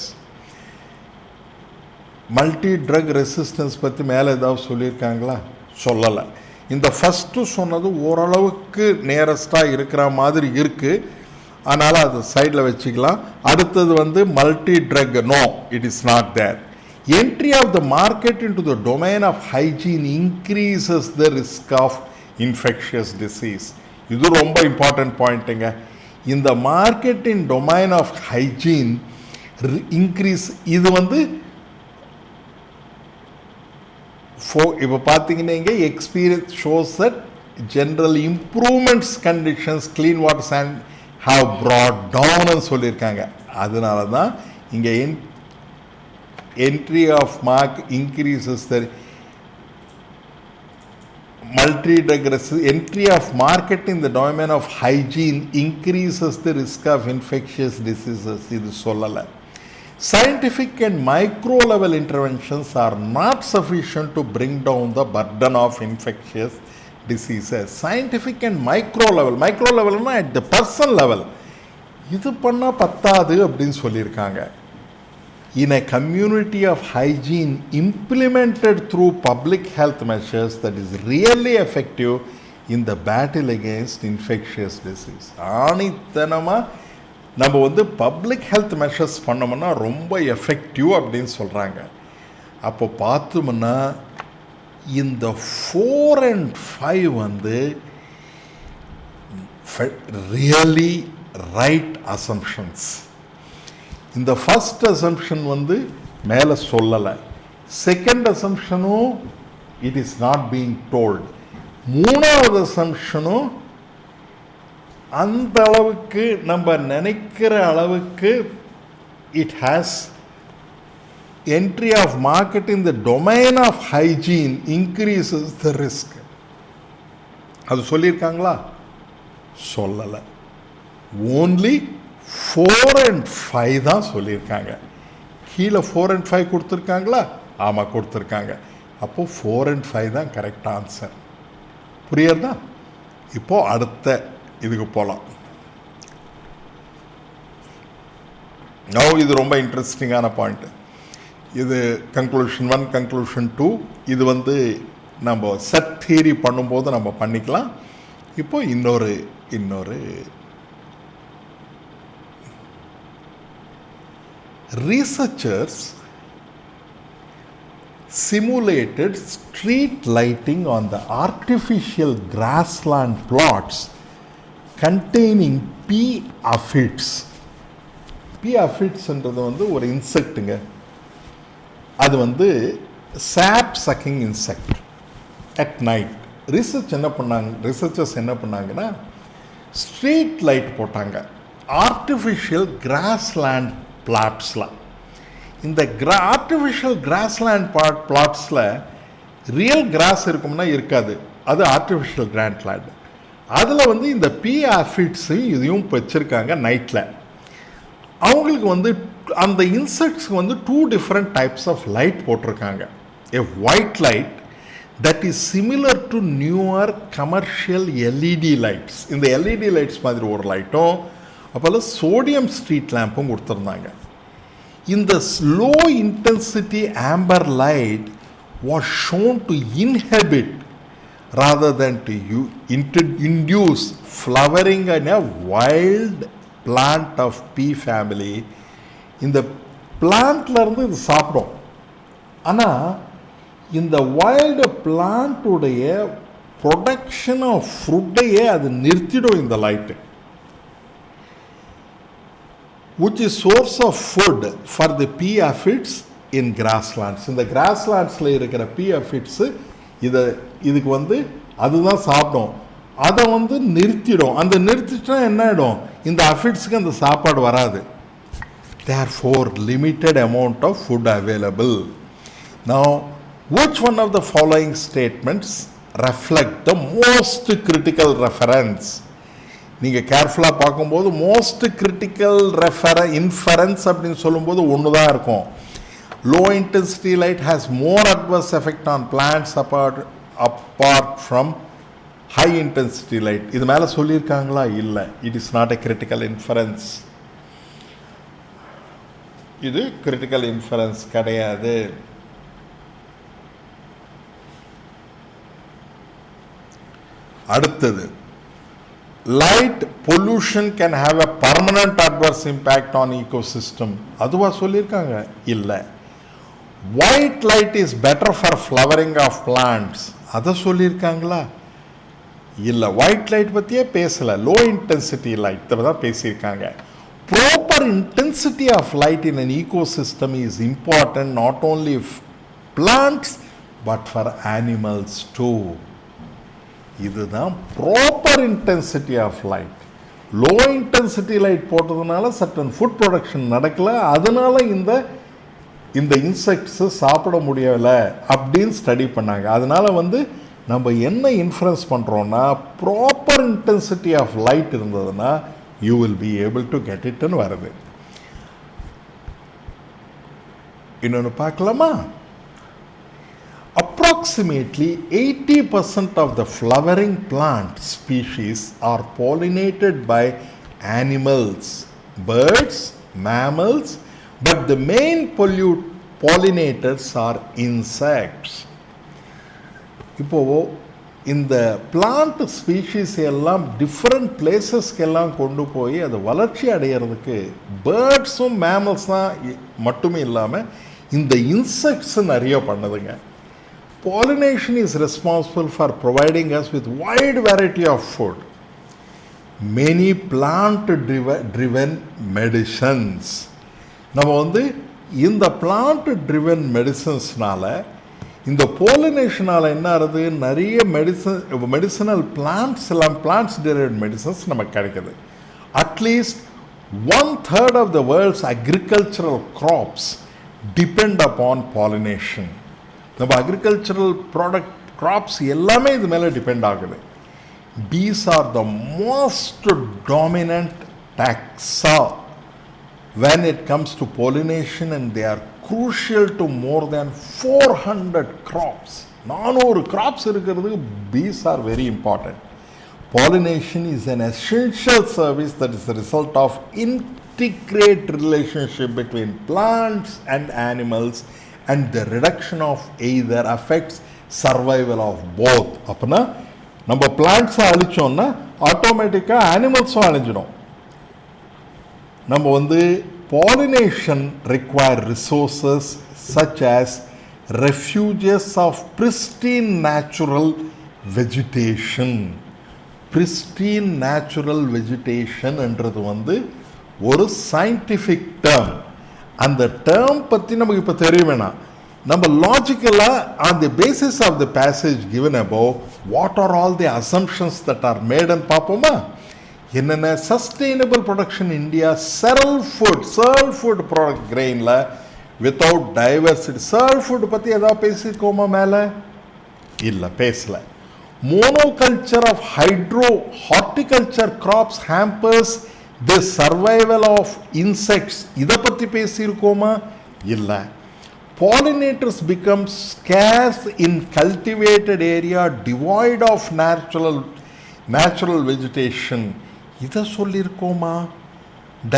Speaker 1: Multi-drug resistance பற்றி மேலே ஏதாவது சொல்லியிருக்காங்களா? சொல்லலை. இந்த ஃபஸ்ட்டு சொன்னது ஓரளவுக்கு நியரஸ்டாக இருக்கிற மாதிரி இருக்குது, அதனால் அது சைடில் வச்சுக்கலாம். அடுத்தது multi drug, no, it is not there. Entry of the market into the domain of hygiene increases the risk of infectious disease. இது ரொம்ப இம்பார்ட்டன்ட் பாயிண்ட்டுங்க. இந்த மார்க்கெட்டின் டொமைன் ஆஃப் ஹைஜீன் இன்க்ரீஸ், இது இப்போ பார்த்தீங்கன்னா இங்கே experience shows that general improvements conditions clean waters and have brought டவுன்னு சொல்லியிருக்காங்க. அதனால தான் இங்கே entry of market increases the multi-drug entry of market in the domain of hygiene increases the risk of infectious diseases. இது சொல்லலை. Scientific and micro level interventions are not sufficient to bring down the burden of infectious diseases. Scientific and micro levelனா at the person level இது பண்ணால் பத்தாது அப்படின்னு சொல்லியிருக்காங்க. In a community of hygiene implemented through public health measures that is really effective in the battle against infectious disease. ஆணித்தனமாக நம்ம public health measures பண்ணோம்னா ரொம்ப effective அப்படின்னு சொல்கிறாங்க. அப்போ பார்த்தோம்னா இந்த 4 and 5 ரியலி ரைட் அசம்ஷன்ஸ். இந்த ஃபர்ஸ்ட் அசம்ஷன் மேலே சொல்லலை. செகண்ட் அசம்ஷனும் it is not being told. மூணாவது அசம்ஷனும் அந்த அளவுக்கு நம்ம நினைக்கிற அளவுக்கு it has entry of market in the domain of hygiene increases the risk. அது சொல்லியிருக்காங்களா? சொல்லலை. ஓன்லி 4 and 5 தான் சொல்லியிருக்காங்க. கீழே 4 and 5 கொடுத்துருக்காங்களா? ஆமாம், கொடுத்துருக்காங்க. அப்போது 4 and 5 தான் கரெக்ட் ஆன்சர். புரியுறதா? இப்போது அடுத்த இதுக்கு போகலாம். இது ரொம்ப இன்ட்ரெஸ்டிங்கான பாயிண்ட்டு. இது கன்க்ளூஷன் 1, கன்க்ளூஷன் 2. இது நம்ம செட் தியரி பண்ணும்போது நம்ம பண்ணிக்கலாம். இப்போது இன்னொரு researchers simulated street lighting on the artificial grassland plots containing pea aphids. Pea aphids என்றது ஒரு இன்செக்ட்டுங்க. அது sap sucking insect at night. Researchers என்ன பண்ணாங்கன்னா ஸ்ட்ரீட் லைட் போட்டாங்க ஆர்டிஃபிஷியல் கிராஸ்லேண்ட் பிளாட்ஸில். இந்த ஆர்டிஃபிஷியல் கிராஸ்லேண்ட் பிளாட்ஸில் ரியல் கிராஸ் இருக்கும்னா இருக்காது. அது ஆர்டிஃபிஷியல் கிராண்ட் லேண்ட். அதில் வந்து இந்த பி ஆஃபிட்ஸு இதையும் வச்சுருக்காங்க நைட்டில். அவங்களுக்கு வந்து அந்த இன்செக்ட்ஸ்க்கு வந்து 2 different types of light போட்டிருக்காங்க. A white light that is similar to newer commercial LED lights. இந்த LED lights மாதிரி ஒரு லைட்டும் அப்போல்லாம் சோடியம் ஸ்ட்ரீட் லேம்பும் கொடுத்துருந்தாங்க. இந்த low intensity Amber light was shown to inhibit rather than to induce flowering in a wild plant of pea family. இந்த பிளான்ட்லேருந்து இது சாப்பிடும். ஆனால் இந்த வைல்டு பிளான்ட்டுடைய ப்ரொடக்ஷன் ஆஃப் ஃப்ரூட்டையே அது நிறுத்திடும் இந்த light, which is source of food for the pea aphids in grasslands. இந்த கிராஸ்லாண்ட்ஸில் இருக்கிற பீ அஃபிட்ஸு இதுக்கு வந்து அதுதான் சாப்பிடும். அதை வந்து நிறுத்திடும். அந்த நிறுத்திட்டா என்ன ஆகிடும், இந்த அஃபிட்ஸுக்கு அந்த சாப்பாடு வராது. Therefore, limited amount of food available. Now, which one of the following statements reflect the most critical reference? நீங்கள் கேர்ஃபுல்லாக பார்க்கும்போது மோஸ்ட் கிரிட்டிக்கல் இன்ஃபரன்ஸ் அப்படின்னு சொல்லும்போது ஒன்று தான் இருக்கும். Low intensity light has more adverse effect on plants apart from high intensity light. இது மேலே சொல்லியிருக்காங்களா? இல்லை. It is not a critical inference. இது கிரிட்டிக்கல் இன்ஃபரன்ஸ் கிடையாது. அடுத்தது, light pollution can have a permanent adverse impact on ecosystem. அதுவா சொல்லியிருக்காங்க? இல்லை. White light is better for flowering of plants. அதை சொல்லியிருக்காங்களா? இல்லை. ஒயிட் லைட் பற்றியே பேசலை, லோ இன்டென்சிட்டி லைட் தான் பேசியிருக்காங்க. Proper intensity of light in an ecosystem is important not only for plants but for animals too. இதுதான் proper intensity of light. Low intensity light போட்டதுனால certain food production நடக்கல, அதனால இந்த insects சாப்பிட முடியலை அப்படின்னு ஸ்டடி பண்ணாங்க. அதனால வந்து நம்ம என்ன இன்ஃப்ளூயன்ஸ் பண்ணுறோன்னா, ப்ராப்பர் இன்டென்சிட்டி ஆஃப் லைட் இருந்ததுன்னா you will be able to get it ன்னு வருது. இன்னொன்று பார்க்கலாமா? Approximately 80% of the flowering plant species are pollinated by animals, birds, mammals, but the main pollinators are insects. இப்போது இந்த பிளான்ட் ஸ்பீஷீஸ் எல்லாம் different பிளேசஸ்க்கெல்லாம் கொண்டு போய் அது வளர்ச்சி அடைகிறதுக்கு பேர்ட்ஸும் மேமல்ஸ் தான் மட்டுமே இல்லாமல் இந்த இன்செக்ட்ஸ் நிறைய பண்ணுதுங்க. Pollination is responsible for providing us with wide variety of food. Many plant driven medicines. நம்ம வந்து இந்த பிளான்ட் ட்ரிவன் மெடிசன்ஸ்னால, இந்த போலினேஷனால் என்ன ஆகுது, நிறைய மெடிசனல் பிளான்ட்ஸ் எல்லாம் பிளான்ட்ஸ் டெரிவேட் மெடிசன்ஸ் நமக்கு கிடைக்குது. At least 1/3 of the world's agricultural crops depend upon pollination. நம்ம அக்ரிகல்ச்சரல் ப்ராடக்ட் கிராப்ஸ் எல்லாமே இது மேலே டிபெண்ட் ஆகுது. These are the most dominant taxa when it comes to pollination, and they are crucial to more than 400 crops. 400 crops இருக்கிறதுக்கு bees are very important. Pollination is an essential service that is the result of integrate relationship between plants and animals, and the reduction of either affects survival of both. அப்பனா நம்ம பிளான்ட்ஸை அழிச்சோம்னா ஆட்டோமேட்டிக்காக அனிமல்ஸும் அழிஞ்சிடும். நம்ம வந்து pollination require resources such as refuges of pristine natural vegetation. Pristine natural vegetation என்றது வந்து ஒரு scientific term. அந்த term பற்றி நமக்கு இப்போ தெரிய வேணாம். நம்ம லாஜிக்கலாக on the basis of the passage given above, what are all the assumptions that are made and பார்ப்போமா? என்னென்ன சஸ்டெயினபிள் ப்ரொடக்ஷன் இந்தியா, சர்ல் ஃபுட் ப்ராடக்ட் கிரெயினில் வித்தவுட் டைவர்சிட்டி. சர்ல் ஃபுட் பற்றி எதாவது பேசியிருக்கோமா மேலே? இல்லை, பேசலை. monoculture of horticulture crops hampers the survival of insects. இதை பற்றி பேசியிருக்கோமா? இல்லை. Pollinators become scarce in cultivated area devoid of natural vegetation. இதை சொல்லியிருக்கோமா?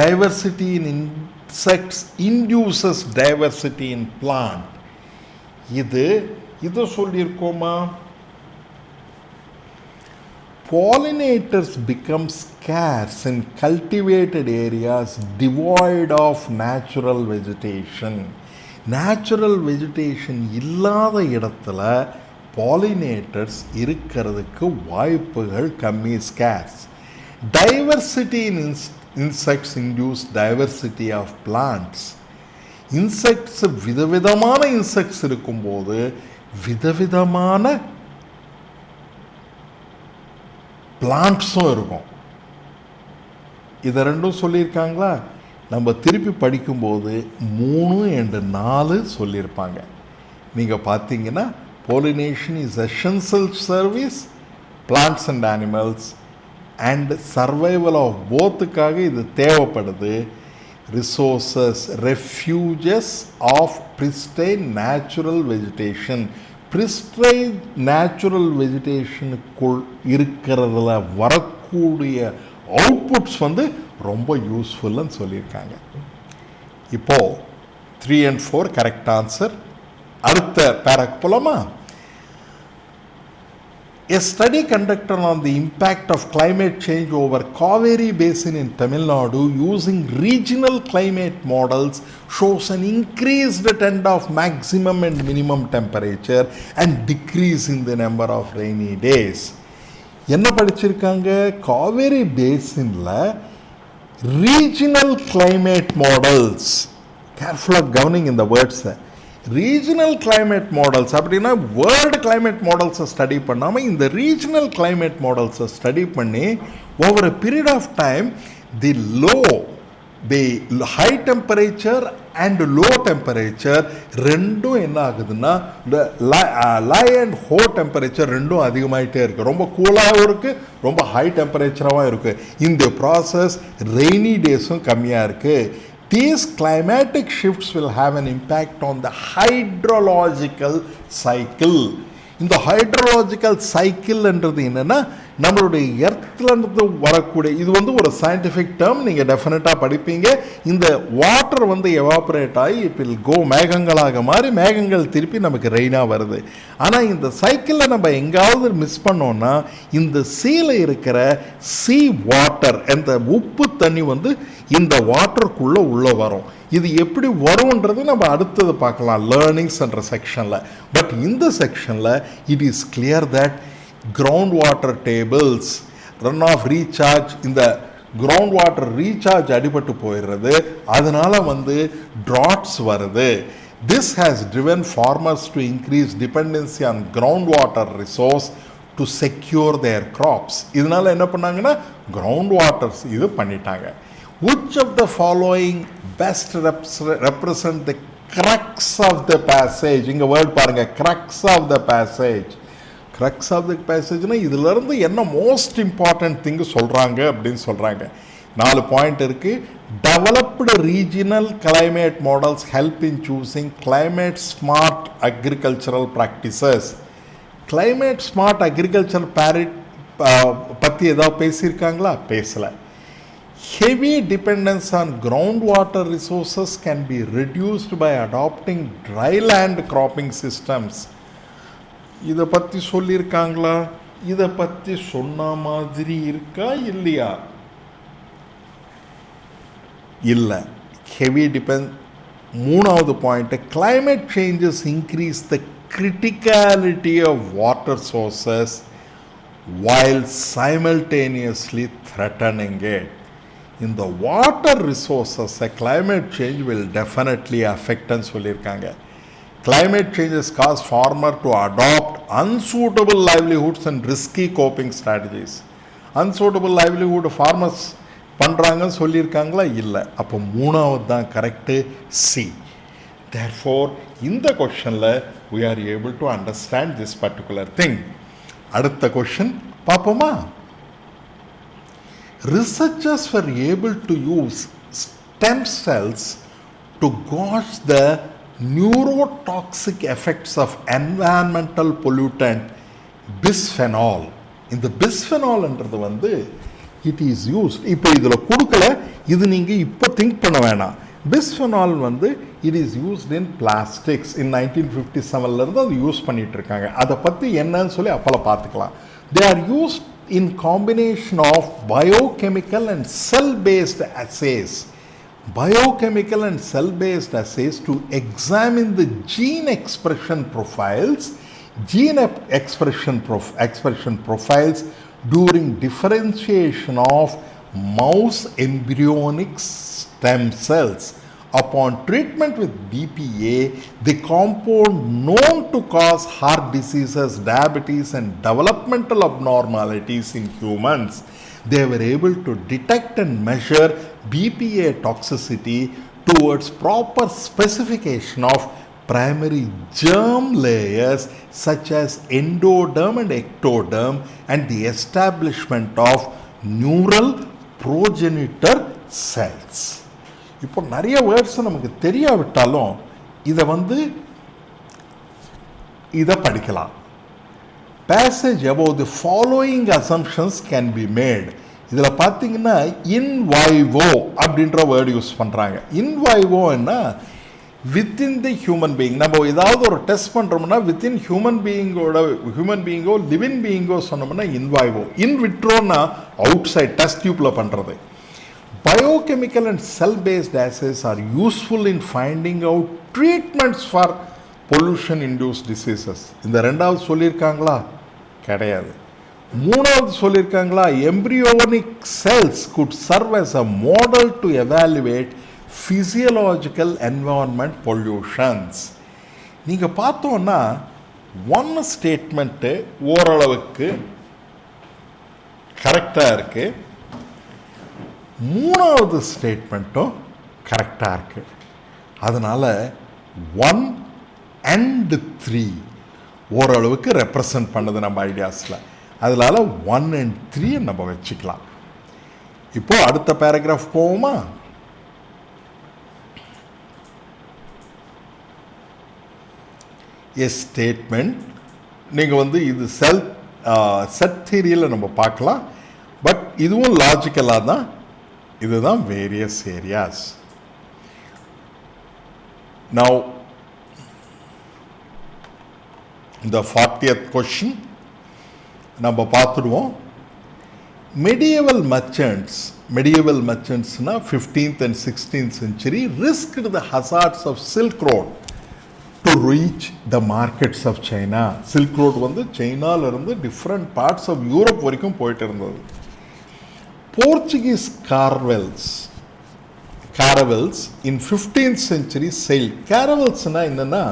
Speaker 1: Diversity in insects induces diversity in plant. இது சொல்லியிருக்கோமா? Pollinators become scarce in cultivated areas devoid of natural vegetation. Natural vegetation இல்லாத இடத்துல pollinators இருக்கிறதுக்கு வாய்ப்புகள் கம்மி, scarce. Diversity in insects induce diversity of plants. Insects விதவிதமான insects இருக்கும்போது விதவிதமான பிளான்ட்ஸும் இருக்கும். இதை ரெண்டும் சொல்லியிருக்காங்களா? நம்ம திருப்பி படிக்கும்போது 3 and 4 சொல்லியிருப்பாங்க. நீங்கள் பார்த்தீங்கன்னா pollination is essential service, plants and animals, and survival of bothக்காக இது தேவைப்படுது. Resources, refuges of pristine natural vegetation. Pristine natural vegetation-க்குள் இருக்கிறதுல வரக்கூடிய அவுட்புட்ஸ் ரொம்ப யூஸ்ஃபுல்லுன்னு சொல்லியிருக்காங்க. இப்போ 3 and 4 கரெக்ட் ஆன்சர். அடுத்த பேராக்கு போலாமா? A study conducted on the impact of climate change over Kaveri Basin in Tamil Nadu using regional climate models shows an increased trend of maximum and minimum temperature and decrease in the number of rainy days. என்ன படிச்சிருக்காங்க? காவேரி பேசின்ல regional climate models, கேர்ஃபுல்லாக கவனிங் இந்த வேர்ட்ஸை. Regional climate models அப்படின்னா world climate மாடல்ஸை study பண்ணாமல் இந்த ரீஜனல் கிளைமேட் மாடல்ஸை ஸ்டடி பண்ணி over a period of time the high temperature and low temperature ரெண்டும் என்ன ஆகுதுன்னா லை அண்ட் ஹோ டெம்பரேச்சர் ரெண்டும் அதிகமாகிட்டே இருக்குது. ரொம்ப கூலாகவும் இருக்குது, ரொம்ப ஹை டெம்பரேச்சராகவும் இருக்குது. இந்த ப்ராசஸ் ரெய்னி டேஸும் கம்மியாக இருக்குது. These climatic shifts will have an impact on the hydrological cycle. இந்த ஹைட்ரோலாஜிக்கல் சைக்கிள்ன்றது என்னென்னா நம்மளுடைய எர்த்லேருந்து வரக்கூடிய இது ஒரு சயின்டிஃபிக் டேர்ம். நீங்கள் டெஃபினட்டாக படிப்பீங்க. இந்த வாட்டர் எவாப்ரேட் ஆகி இட் வில் கோ மேகங்களாக மாறி மேகங்கள் திருப்பி நமக்கு ரெயினாக வருது. ஆனால் இந்த சைக்கிளில் நம்ம எங்காவது மிஸ் பண்ணோன்னா இந்த சீல இருக்கிற சீ வாட்டர், அந்த உப்பு தண்ணி இந்த வாட்டருக்குள்ளே உள்ளே வரும். இது எப்படி வரும்ன்றது நம்ம அடுத்தது பார்க்கலாம் லேர்னிங்ஸ் என்ற செக்ஷனில். பட் இந்த செக்ஷனில் it is clear that ground water tables run off recharge, இந்த கிரவுண்ட் வாட்டர் ரீசார்ஜ் அடிபட்டு போயிடுறது, அதனால் ட்ராட்ஸ் வருது. This has driven farmers to increase dependency on groundwater resource to secure their crops. இதனால் என்ன பண்ணாங்கன்னா கிரவுண்ட் வாட்டர்ஸ் இது பண்ணிட்டாங்க. Which of the following best represent the crux of the passage? இங்க வேர்ட் பாருங்க, crux of the passage. crux of the passageனா இதிலிருந்து என்ன most important thing சொல்றாங்க அப்படின்னு சொல்றாங்க. 4 பாயிண்ட் இருக்கு. Developed regional climate models help in choosing climate smart agricultural practices. Climate smart agriculture பத்தி ஏதாவது பேசியிருக்காங்களா? பேசல. Heavy dependence on groundwater resources can be reduced by adopting dry land cropping systems. இதை பற்றி சொல்லியிருக்காங்களா? இதை பற்றி சொன்ன மாதிரி இருக்கா இல்லையா? இல்லை. Heavy depend. 3வது point, climate changes increase the criticality of water sources while simultaneously threatening it. In the water resources, a climate change will definitely affect and சொல்லியிருக்காங்க. Climate changes cause farmer to adopt unsuitable livelihoods and risky coping strategies. Unsuitable livelihood farmers பண்ணுறாங்கன்னு சொல்லியிருக்காங்களா? இல்லை. அப்போ 3வது தான் correct, C. Therefore, இந்த கொஷனில் we are able to understand this particular thing. அடுத்த question பார்ப்போமா? Researchers were able to use stem cells to gauge the neurotoxic effects of environmental pollutant bisphenol. இந்த பிஸ்ஃபெனால்ன்றது வந்து இட் இஸ் யூஸ்ட், இப்போ இதில் கொடுக்கல, இது நீங்கள் இப்போ திங்க் பண்ண வேணாம். பிஸ்ஃபெனால் வந்து it is used in plastics. In 1957 அது யூஸ் பண்ணிட்டு இருக்காங்க. அதை பற்றி என்னன்னு சொல்லி அப்போல்லாம் பார்த்துக்கலாம். They are used in combination of biochemical and cell-based assays. Biochemical and cell-based assays to examine the gene expression profiles, expression profiles during differentiation of mouse embryonic stem cells. Upon treatment with BPA, the compound known to cause heart diseases, diabetes, and developmental abnormalities in humans, they were able to detect and measure BPA toxicity towards proper specification of primary germ layers such as endoderm and ectoderm, and the establishment of neural progenitor cells. இப்போ நிறைய words நமக்கு தெரியாவிட்டாலும் இதை படிக்கலாம். Passage above the following assumptions can be made. இதில் பார்த்தீங்கன்னா in vivo அப்படின்ற word use பண்ணுறாங்க. in vivo என்ன, வித்தின் தி ஹியூமன் பீயிங். நம்ம ஏதாவது ஒரு டெஸ்ட் பண்ணுறோம்னா வித்தின் ஹியூமன் பீயிங்கோ லிவிங் பீயிங்கோ சொன்னோம்னா in vivo. in vitroனா அவுட் சைட் டெஸ்ட் டியூப்பில் பண்ணுறது. Biochemical and cell-based assays are useful in finding out treatments for pollution-induced diseases. இந்த ரெண்டாவது சொல்லியிருக்காங்களா? கிடையாது. மூணாவது சொல்லியிருக்காங்களா? embryonic cells could serve as a model to evaluate physiological environment pollutions. நீங்கள் பார்த்தோன்னா ஒன் ஸ்டேட்மெண்ட்டு ஓரளவுக்கு கரெக்டாக இருக்குது, மூணாவது ஸ்டேட்மெண்ட்டும் கரெக்டாக இருக்குது. அதனால் 1 and 3 ஓரளவுக்கு ரெப்ரசன்ட் பண்ணுது நம்ம ஐடியாஸில். அதனால் 1 and 3 நம்ம வச்சுக்கலாம். இப்போது அடுத்த பேராகிராஃப் போவோமா? எ ஸ்டேட்மெண்ட். நீங்கள் இது செட் தியரியில் நம்ம பார்க்கலாம். பட் இதுவும் லாஜிக்கலாக தான். இதுதான் வேரியஸ் ஏரியாஸ். நவ் இந்த 40th கொஸ்டின் நம்ம பார்த்துடுவோம். மெடியவல் மர்ச்சன்ட்ஸ்னா 15th and 16th century risked the hazards of Silk Road to reach the markets of China. Silk Road சைனாலிருந்து டிஃப்ரெண்ட் பார்ட்ஸ் ஆஃப் யூரோப் வரைக்கும் போயிட்டு இருந்தது. Portuguese caravels in 15th century sailed. Caravelsனா என்னன்னா,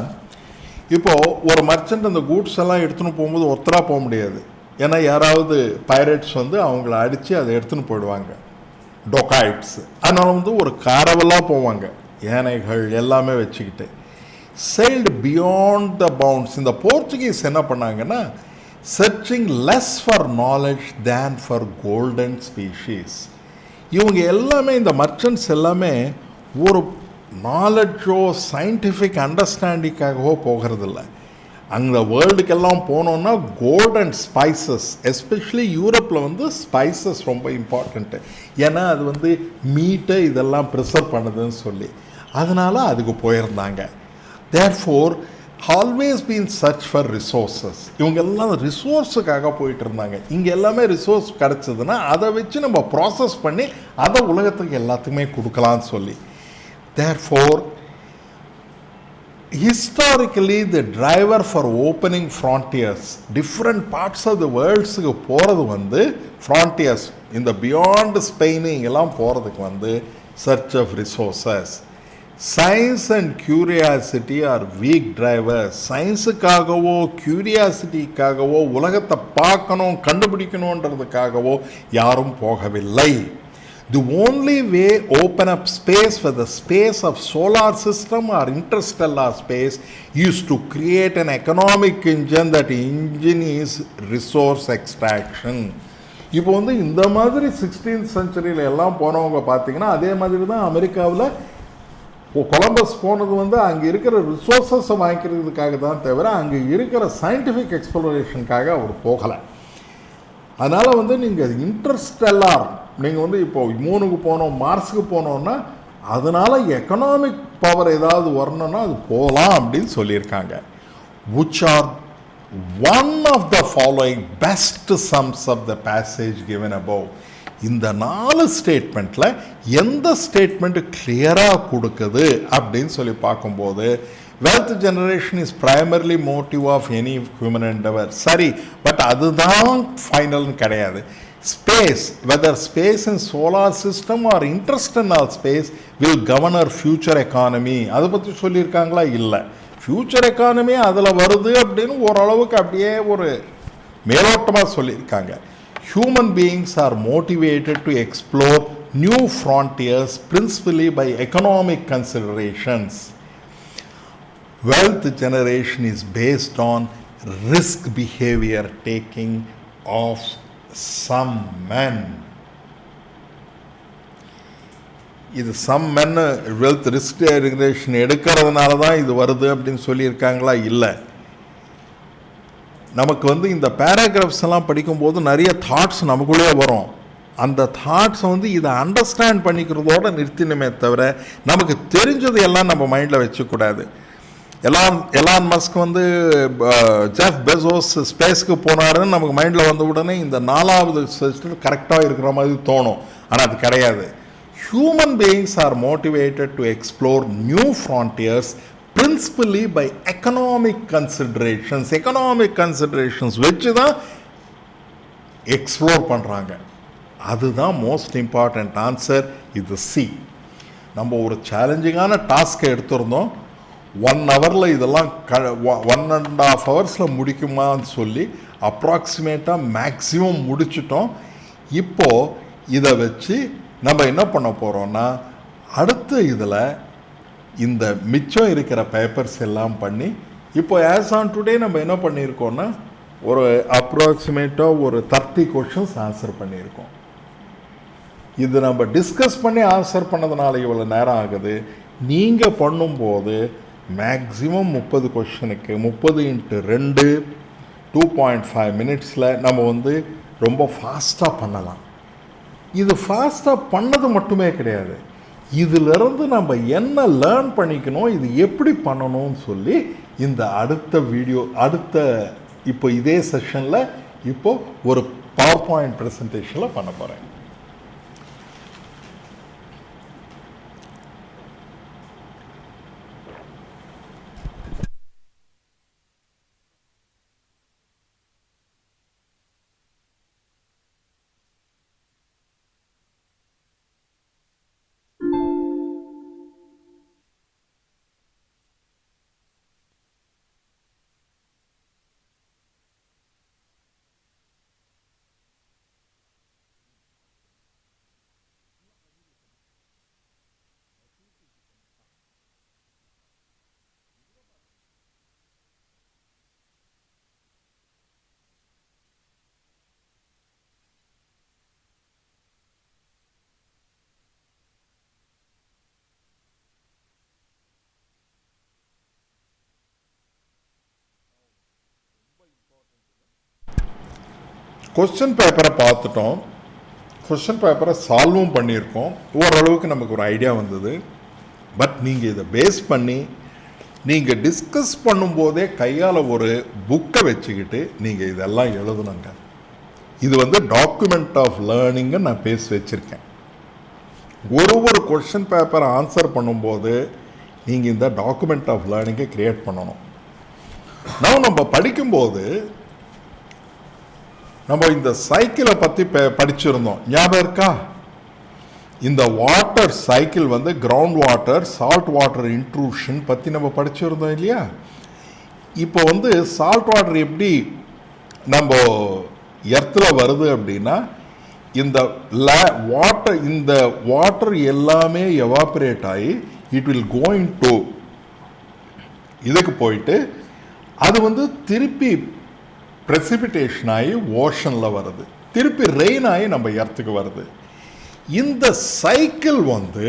Speaker 1: இப்போது ஒரு merchant அந்த goods எல்லாம் எடுத்துன்னு போகும்போது ஒத்தரா போக முடியாது. ஏன்னா யாராவது பைரேட்ஸ் அவங்கள அடித்து அதை எடுத்துன்னு போயிடுவாங்க, டொக்காய்ட்ஸ். அதனால் ஒரு காரவலாக போவாங்க, யானைகள் எல்லாமே வச்சுக்கிட்டு. sailed beyond the bounds. இந்த போர்ச்சுகீஸ் என்ன பண்ணாங்கன்னா, searching less for knowledge than for golden species. இவங்க எல்லாமே இந்த மர்ச்சன்ட்ஸ் எல்லாமே ஒரு நாலெட்ஜோ சயின்டிஃபிக் அண்டர்ஸ்டாண்டிங்காகவோ போகிறதில்ல. அந்த வேர்ல்டுக்கெல்லாம் போனோன்னா கோல்டன் ஸ்பைசஸ், எஸ்பெஷலி யூரோப்பில் ஸ்பைசஸ் ரொம்ப இம்பார்ட்டண்ட்டு. ஏன்னா அது மீட்டை இதெல்லாம் ப்ரிசர்வ் பண்ணுதுன்னு சொல்லி, அதனால் அதுக்கு போயிருந்தாங்க. Therefore always been search for resources. இவங்க எல்லாம் ரிசோர்ஸுக்காக போயிட்டு இருந்தாங்க. இங்கே எல்லாமே ரிசோர்ஸ் கிடச்சதுன்னா அதை வச்சு நம்ம ப்ராசஸ் பண்ணி அதை உலகத்துக்கு எல்லாத்துக்குமே கொடுக்கலான்னு சொல்லி. Therefore historically the driver for opening frontiers, different parts of the வேர்ல்ட்ஸுக்கு போகிறது ஃப்ரான்டியர்ஸ், இந்த பியாண்ட் ஸ்பெயின் இங்கெல்லாம் போகிறதுக்கு search of resources. Science and curiosity are weak drivers. சயின்ஸுக்காகவோ கியூரியாசிட்டிக்காகவோ உலகத்தை பார்க்கணும் கண்டுபிடிக்கணுன்றதுக்காகவோ யாரும் போகவில்லை. The only way open up space for the space of solar system or interstellar space is to create an economic engine. That engine is resource extraction. இப்போ வந்து இந்த மாதிரி 16th centuryல எல்லாம் போனவங்க பார்த்தீங்கன்னா அதே மாதிரி தான் அமெரிக்காவில் கொலம்பஸ் போனது வந்து அங்கே இருக்கிற ரிசோர்ஸஸை வாங்கிக்கிறதுக்காக தான் தவிர அங்கே இருக்கிற சயின்டிஃபிக் எக்ஸ்ப்ளோரேஷனுக்காக அவர் போகலை. அதனால் வந்து நீங்கள் இன்டர்ஸ்டெல்லார் நீங்கள் வந்து இப்போ மூணுக்கு போனோம் மார்ஸுக்கு போனோன்னா அதனால் எக்கனாமிக் பவர் ஏதாவது வரணும்னா அது போகலாம் அப்படின்னு சொல்லியிருக்காங்க. which are one of the following best sums of the passage given above. இந்த 4 ஸ்டேட்மெண்ட்டில் எந்த ஸ்டேட்மெண்ட்டு கிளியராக கொடுக்குது அப்படின்னு சொல்லி பார்க்கும்போது wealth generation is primarily motive of any human endeavor. சரி, பட் அதுதான் ஃபைனல்னு கிடையாது. Space, whether space in solar system or interstellar space will govern our future economy. அதை பற்றி சொல்லியிருக்காங்களா? இல்லை. ஃப்யூச்சர் எக்கானமி அதில் வருது அப்படின்னு ஓரளவுக்கு அப்படியே ஒரு மேலோட்டமாக சொல்லியிருக்காங்க. Human beings are motivated to explore new frontiers principally by economic considerations. Wealth generation is based on risk behavior taking of some men. இது some men wealth risk regulation எடுக்கிறதுனால தான் இது வருது அப்படின்னு சொல்லியிருக்காங்களா? இல்லை. நமக்கு வந்து இந்த பேராகிராஃப்ஸ் எல்லாம் படிக்கும்போது நிறைய தாட்ஸ் நமக்குள்ளே வரும். அந்த தாட்ஸை வந்து இதை அண்டர்ஸ்டாண்ட் பண்ணிக்கிறதோடு நிறுத்தினமே தவிர நமக்கு தெரிஞ்சது எல்லாம் நம்ம மைண்டில் வச்சுக்கூடாது. எலான் மஸ்க் வந்து ஜெஃப் பெசோஸ் ஸ்பேஸ்க்கு போனாருன்னு நமக்கு மைண்டில் வந்த உடனே இந்த 4வது செஸ்டர் கரெக்டாக இருக்கிற மாதிரி தோணும். ஆனால் அது கிடையாது. Human beings are motivated to explore new frontiers principally by economic considerations. Economic considerations வச்சு தான் எக்ஸ்ப்ளோர் பண்ணுறாங்க. அதுதான் மோஸ்ட் இம்பார்ட்டண்ட் ஆன்சர். இது சி. நம்ம ஒரு சேலஞ்சிங்கான டாஸ்க்கை எடுத்திருந்தோம். 1 ஹவரில் இதெல்லாம் 1.5 ஹவர்ஸில் முடிக்குமான்னு சொல்லி அப்ராக்சிமேட்டாக மேக்ஸிமம் முடிச்சிட்டோம். இப்போது இதை வச்சு நம்ம என்ன பண்ண போகிறோன்னா அடுத்த இதில் இந்த மிச்சம் இருக்கிற பேப்பர்ஸ் எல்லாம் பண்ணி இப்போ ஆஸ் ஆன் டுடே நம்ம என்ன பண்ணியிருக்கோன்னா ஒரு அப்ராக்சிமேட்டாக ஒரு 30 கொஷின்ஸ் ஆன்சர் பண்ணியிருக்கோம். இது நம்ம டிஸ்கஸ் பண்ணி ஆன்சர் பண்ணதுனால இவ்வளோ நேரம் ஆகுது. நீங்கள் பண்ணும்போது மேக்ஸிமம் 30 கொஷனுக்கு 30 × 2 2.5 மினிட்ஸில் நம்ம வந்து ரொம்ப ஃபாஸ்ட்டாக பண்ணலாம். இது ஃபாஸ்ட்டாக பண்ணது மட்டுமே கிடையாது, இதிலிருந்து நம்ம என்ன லேர்ன் பண்ணிக்கணும், இது எப்படி பண்ணணும்னு சொல்லி இந்த அடுத்த இப்போ இதே செஷனில் இப்போ ஒரு பவர் பாயிண்ட் ப்ரெசன்டேஷனில் பண்ண போகிறேன். கொஸ்டின் பேப்பரை பார்த்துட்டோம், கொஸ்டின் பேப்பரை சால்வும் பண்ணியிருக்கோம், ஓரளவுக்கு நமக்கு ஒரு ஐடியா வந்தது. பட் நீங்கள் இதை பேஸ் பண்ணி நீங்கள் டிஸ்கஸ் பண்ணும்போதே கையால் ஒரு புக்கை வச்சுக்கிட்டு நீங்கள் இதெல்லாம் எழுதணுங்க. இது வந்து டாக்குமெண்ட் ஆஃப் லேர்னிங்கு நான் பேசி வச்சுருக்கேன். ஒரு கொஸ்டின் பேப்பரை ஆன்சர் பண்ணும்போது நீங்கள் இந்த டாக்குமெண்ட் ஆஃப் லேர்னிங்கை க்ரியேட் பண்ணணும். நம்ம படிக்கும்போது நம்ம இந்த சைக்கிளை பற்றி படிச்சிருந்தோம், ஞாபகம் இருக்கா? இந்த வாட்டர் சைக்கிள் வந்து ground water salt water intrusion பற்றி நம்ம படிச்சிருந்தோம் இல்லையா? இப்போ வந்து சால்ட் வாட்டர் எப்படி நம்ம எர்த்தில் வருது அப்படின்னா, இந்த வாட்டர் எல்லாமே எவாபரேட் ஆகி இட் வில் கோயிங் டு இதுக்கு போயிட்டு அது வந்து திருப்பி precipitation ஆகி ஓஷனில் வருது, திருப்பி ரெயின் ஆகி நம்ம எர்த்துக்கு வருது. இந்த சைக்கிள் வந்து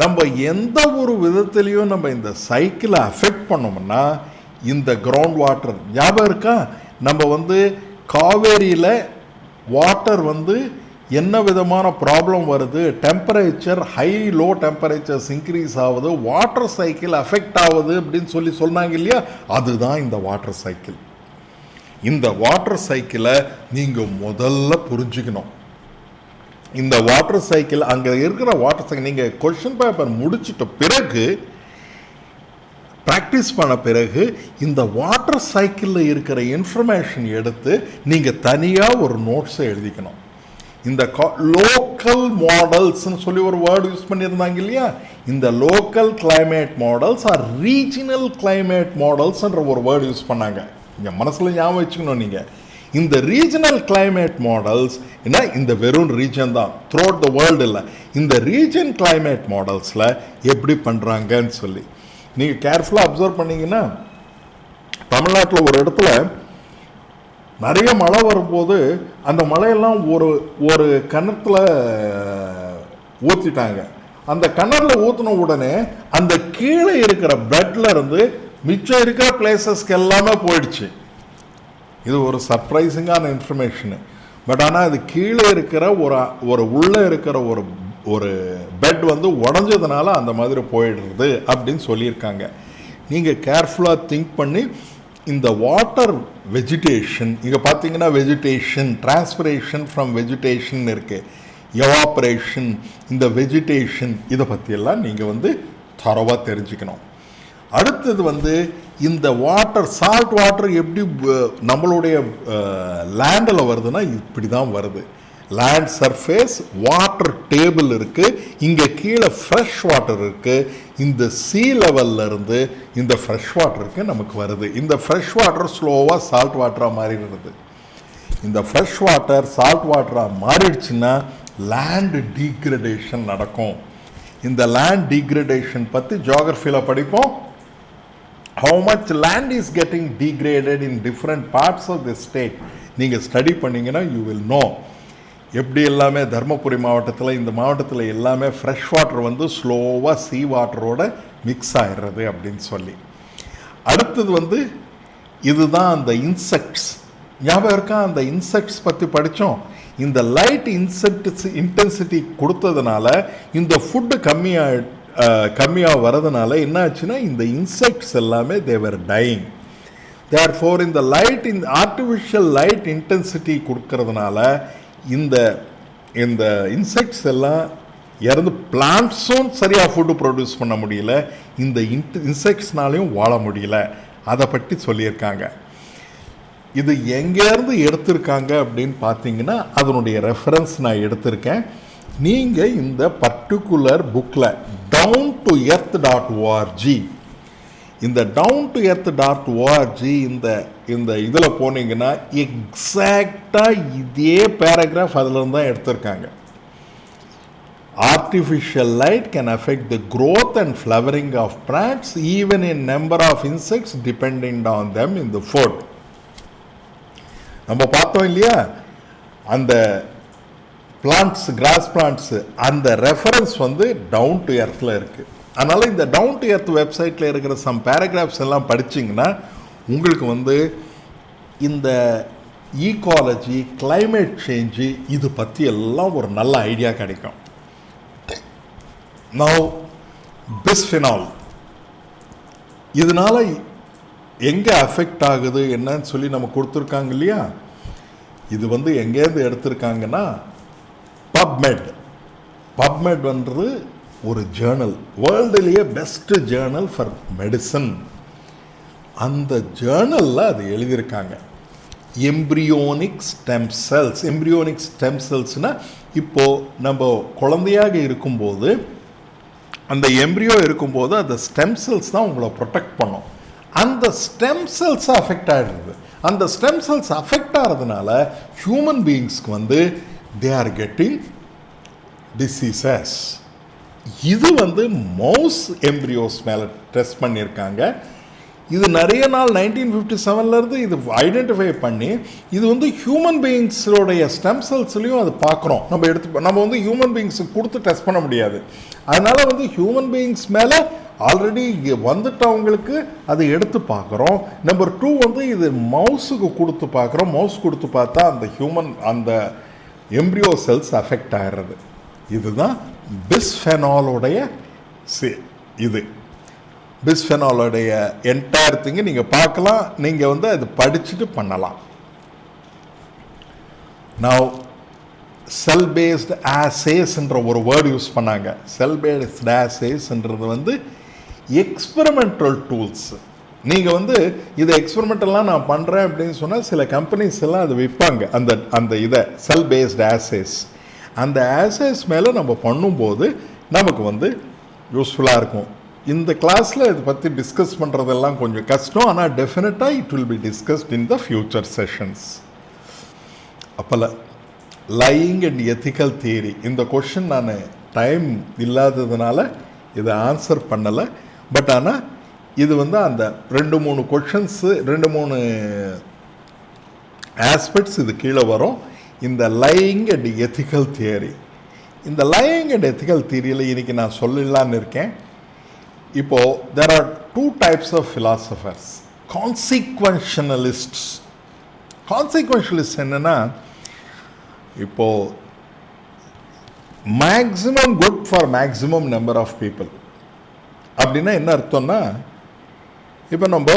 Speaker 1: நம்ம எந்த ஒரு விதத்துலேயும் நம்ம இந்த சைக்கிளை அஃபெக்ட் பண்ணோம்னா இந்த கிரவுண்ட் வாட்டர் ஞாபகம் இருக்கா? நம்ம வந்து காவேரியில் வாட்டர் வந்து என்ன விதமான ப்ராப்ளம் வருது, temperature high low temperatures increase ஆகுது, வாட்டர் சைக்கிள் அஃபெக்ட் ஆகுது அப்படின்னு சொன்னாங்க இல்லையா? அதுதான் இந்த வாட்டர் சைக்கிள். இந்த வாட்டர் சைக்கிளை நீங்கள் முதல்ல புரிஞ்சுக்கணும். இந்த வாட்டர் சைக்கிள் அங்கே இருக்கிற வாட்டர் சைக்கிள் நீங்கள் கொஸ்டின் பேப்பர் முடிச்சிட்ட பிறகு ப்ராக்டிஸ் பண்ண பிறகு இந்த வாட்டர் சைக்கிளில் இருக்கிற இன்ஃபர்மேஷன் எடுத்து நீங்கள் தனியாக ஒரு நோட்ஸை எழுதிக்கணும். இந்த லோக்கல் மாடல்ஸ்ன்னு சொல்லி ஒரு வேர்டு யூஸ் பண்ணியிருந்தாங்க இல்லையா? இந்த local climate models or regional climate மாடல்ஸ்ன்ற ஒரு வேர்டு யூஸ் பண்ணாங்க. இங்கே மனசில் ஞாபகம் வச்சுக்கணும். நீங்கள் இந்த ரீஜனல் கிளைமேட் மாடல்ஸ் என்ன, இந்த வெறும் ரீஜன் தான், த்ரூ அவுட் த வேர்ல்டு இல்லை, இந்த ரீஜன் கிளைமேட் மாடல்ஸில் எப்படி பண்ணுறாங்கன்னு சொல்லி நீங்கள் கேர்ஃபுல்லாக அப்சர்வ் பண்ணிங்கன்னா, தமிழ்நாட்டில் ஒரு இடத்துல நிறைய மழை வரும்போது அந்த மழையெல்லாம் ஒரு கிணத்துல ஊற்றிட்டாங்க. அந்த கிணறுல ஊற்றின உடனே அந்த கீழே இருக்கிற பெட்ல இருந்து மிச்சம் இருக்கிற பிளேசஸ்க்கு எல்லாமே போயிடுச்சு. இது ஒரு சர்ப்ரைசிங்கான இன்ஃபர்மேஷனு. பட் ஆனால் அது கீழே இருக்கிற உள்ளே இருக்கிற ஒரு பெட் வந்து உடஞ்சதுனால அந்த மாதிரி போயிடுறது அப்படின்னு சொல்லியிருக்காங்க. நீங்கள் கேர்ஃபுல்லாக திங்க் பண்ணி இந்த வாட்டர் வெஜிடேஷன், இங்கே பார்த்தீங்கன்னா வெஜிடேஷன், டிரான்ஸ்பிரேஷன் ஃப்ரம் வெஜிடேஷன் இருக்குது, எவாப்ரேஷன், இந்த வெஜிடேஷன், இதை பற்றியெல்லாம் நீங்கள் வந்து தரவாக தெரிஞ்சுக்கணும். அடுத்தது வந்து இந்த வாட்டர், சால்ட் வாட்டர் எப்படி நம்மளுடைய லேண்டில் வருதுன்னா இப்படி தான் வருது. லேண்ட் சர்ஃபேஸ் வாட்டர் டேபிள் இருக்குது, இங்கே கீழே ஃப்ரெஷ் வாட்டர் இருக்குது, இந்த சீ லெவல்ல இருந்து இந்த ஃப்ரெஷ் வாட்டருக்கு நமக்கு வருது. இந்த ஃப்ரெஷ் வாட்டர் ஸ்லோவாக சால்ட் வாட்டராக மாறிடுறது. இந்த ஃப்ரெஷ் வாட்டர் சால்ட் வாட்டராக மாறிடுச்சுன்னா லேண்ட் டீக்ரடேஷன் நடக்கும். இந்த லேண்ட் டீக்ரடேஷன் பற்றி ஜியோகிரஃபியில் படிப்போம். How much land is getting degraded in different parts of the state நீங்கள் ஸ்டடி பண்ணிங்கன்னா you will know. எப்படி எல்லாமே தர்மபுரி மாவட்டத்தில், இந்த மாவட்டத்தில் எல்லாமே ஃப்ரெஷ் வாட்டர் வந்து ஸ்லோவாக சீ வாட்டரோட மிக்ஸ் ஆகிடுறது அப்படின்னு சொல்லி. அடுத்தது வந்து இதுதான் அந்த இன்செக்ட்ஸ். ஞாபகம் இருக்கா? அந்த இன்செக்ட்ஸ் பற்றி படித்தோம். இந்த லைட் இன்டென்சிட்டி கொடுத்ததுனால இந்த ஃபுட்டு கம்மியாக வரதுனால என்ன ஆச்சுன்னா இந்த இன்செக்ட்ஸ் எல்லாமே தேவர் டையிங். தேர்ஃபோர் இந்த ஆர்டிஃபிஷியல் லைட் இன்டென்சிட்டி கொடுக்கறதுனால இந்த இன்செக்ட்ஸ் எல்லாம் இறந்து பிளான்ட்ஸும் சரியாக ஃபுட்டு ப்ரொடியூஸ் பண்ண முடியல, இந்த இன்செக்ட்ஸ்னாலையும் வாழ முடியல. அதை பற்றி சொல்லியிருக்காங்க. இது எங்கேருந்து எடுத்திருக்காங்க அப்படின்னு பார்த்தீங்கன்னா அதனுடைய ரெஃபரன்ஸ் நான் எடுத்திருக்கேன். நீங்கள் இந்த பர்டிகுலர் புக்கில் down-to-earth.org, இந்த down-to-earth.org இந்த இதில் போனீங்கன்னா எக்ஸாக்டாக இதே பேராகிராஃப் அதில் இருந்து தான் எடுத்திருக்காங்க. Artificial light can affect the growth and flowering of plants even in number of insects depending on them in the food. நம்ம பார்த்தோம் இல்லையா அந்த பிளான்ட்ஸ், கிராஸ் பிளான்ட்ஸு, அந்த ரெஃபரன்ஸ் வந்து டவுன் டு எர்த்தில் இருக்குது. அதனால் இந்த டவுன் டு எர்த் வெப்சைட்டில் இருக்கிற சம் பேராகிராஃப்ஸ் எல்லாம் படிச்சிங்கன்னா உங்களுக்கு வந்து இந்த ஈகாலஜி, கிளைமேட் சேஞ்சு இது பற்றி எல்லாம் ஒரு நல்ல ஐடியா கிடைக்கும். நவ் பிஸ்ஃபினால் இதனால் எங்கே அஃபெக்ட் ஆகுது என்னன்னு சொல்லி நம்ம கொடுத்துருக்காங்க இல்லையா? இது வந்து எங்கேருந்து எடுத்திருக்காங்கன்னா பப்மெட் வந்து ஒரு ஜேர்னல், வேர்ல்டுலேயே பெஸ்ட் ஜேர்னல் ஃபார் மெடிசன். அந்த ஜேர்னலில் அது எழுதியிருக்காங்க. எம்ப்ரியோனிக் ஸ்டெம் செல்ஸ்னால் இப்போது நம்ம குழந்தையாக இருக்கும்போது அந்த எம்ப்ரியோ இருக்கும்போது அந்த ஸ்டெம் செல்ஸ் தான் உங்களை ப்ரொடெக்ட் பண்ணும். அந்த ஸ்டெம் செல்ஸ் அஃபெக்ட் ஆகிடுது. அந்த ஸ்டெம் செல்ஸ் அஃபெக்ட் ஆகிறதுனால ஹியூமன் பீயிங்ஸ்க்கு வந்து they are getting diseases. இது வந்து மவுஸ் எம்ப்ரியோஸ் மேலே டெஸ்ட் பண்ணியிருக்காங்க. இது நிறைய நாள் 1957 இது ஐடென்டிஃபை பண்ணி இது வந்து ஹியூமன் பீயிங்ஸோடைய ஸ்டெம் செல்ஸ்லையும் அது பார்க்குறோம். நம்ம வந்து ஹியூமன் பீயிங்ஸுக்கு கொடுத்து டெஸ்ட் பண்ண முடியாது. அதனால் வந்து ஹியூமன் பீயிங்ஸ் மேலே ஆல்ரெடி வந்துட்டவங்களுக்கு அதை எடுத்து பார்க்குறோம். நம்பர் 2 வந்து இது மவுஸுக்கு கொடுத்து பார்க்குறோம். மவுஸ் கொடுத்து பார்த்தா அந்த எம்ப்ரியோ செல்ஸ் அஃபெக்ட் ஆகிடுறது. இதுதான் பிஸ்ஃபெனாலோடைய இது பிஸ்ஃபெனாலோடைய என்டையர் திங்கை நீங்கள் பார்க்கலாம். நீங்கள் வந்து அது படிச்சுட்டு பண்ணலாம். நான் செல் பேஸ்டு ஆசேஸ்ன்ற ஒரு வேர்டு யூஸ் பண்ணாங்க. செல் பேஸ்டு ஆசேஸ்ன்றது வந்து எக்ஸ்பெரிமெண்டல் டூல்ஸ். நீங்கள் வந்து இதை எக்ஸ்பெரிமெண்டெல்லாம் நான் பண்ணுறேன் அப்படின்னு சொன்னால் சில கம்பெனிஸ் எல்லாம் அது விற்பாங்க. அந்த இதை செல் பேஸ்டு ஆசேஸ், அந்த ஆசேஸ் மேலே நம்ம பண்ணும்போது நமக்கு வந்து யூஸ்ஃபுல்லாக இருக்கும். இந்த கிளாஸில் இதை பற்றி டிஸ்கஸ் பண்ணுறதெல்லாம் கொஞ்சம் கஷ்டம். ஆனால் டெஃபினட்டாக it will be discussed in the future sessions. அப்போல லையிங் அண்ட் எத்திக்கல் தியரி, இந்த கொஷின் நான் டைம் இல்லாததுனால இதை ஆன்சர் பண்ணலை. பட் ஆனால் இது வந்து அந்த 2-3 கொஷின்ஸு 2-3 ஆஸ்பெக்ட்ஸ் இது கீழே வரும். இந்த லையிங் அண்ட் எத்திக்கல் தியரி, இந்த லையிங் அண்ட் எத்திக்கல் தியரியில் இன்றைக்கி நான் சொல்லலான்னு இருக்கேன். இப்போது there are 2 types of philosophers. Consequentialists. Consequentialists என்னென்னா, இப்போது maximum good for maximum number of people அப்படின்னா என்ன அர்த்தம்னா, இப்போ நம்ம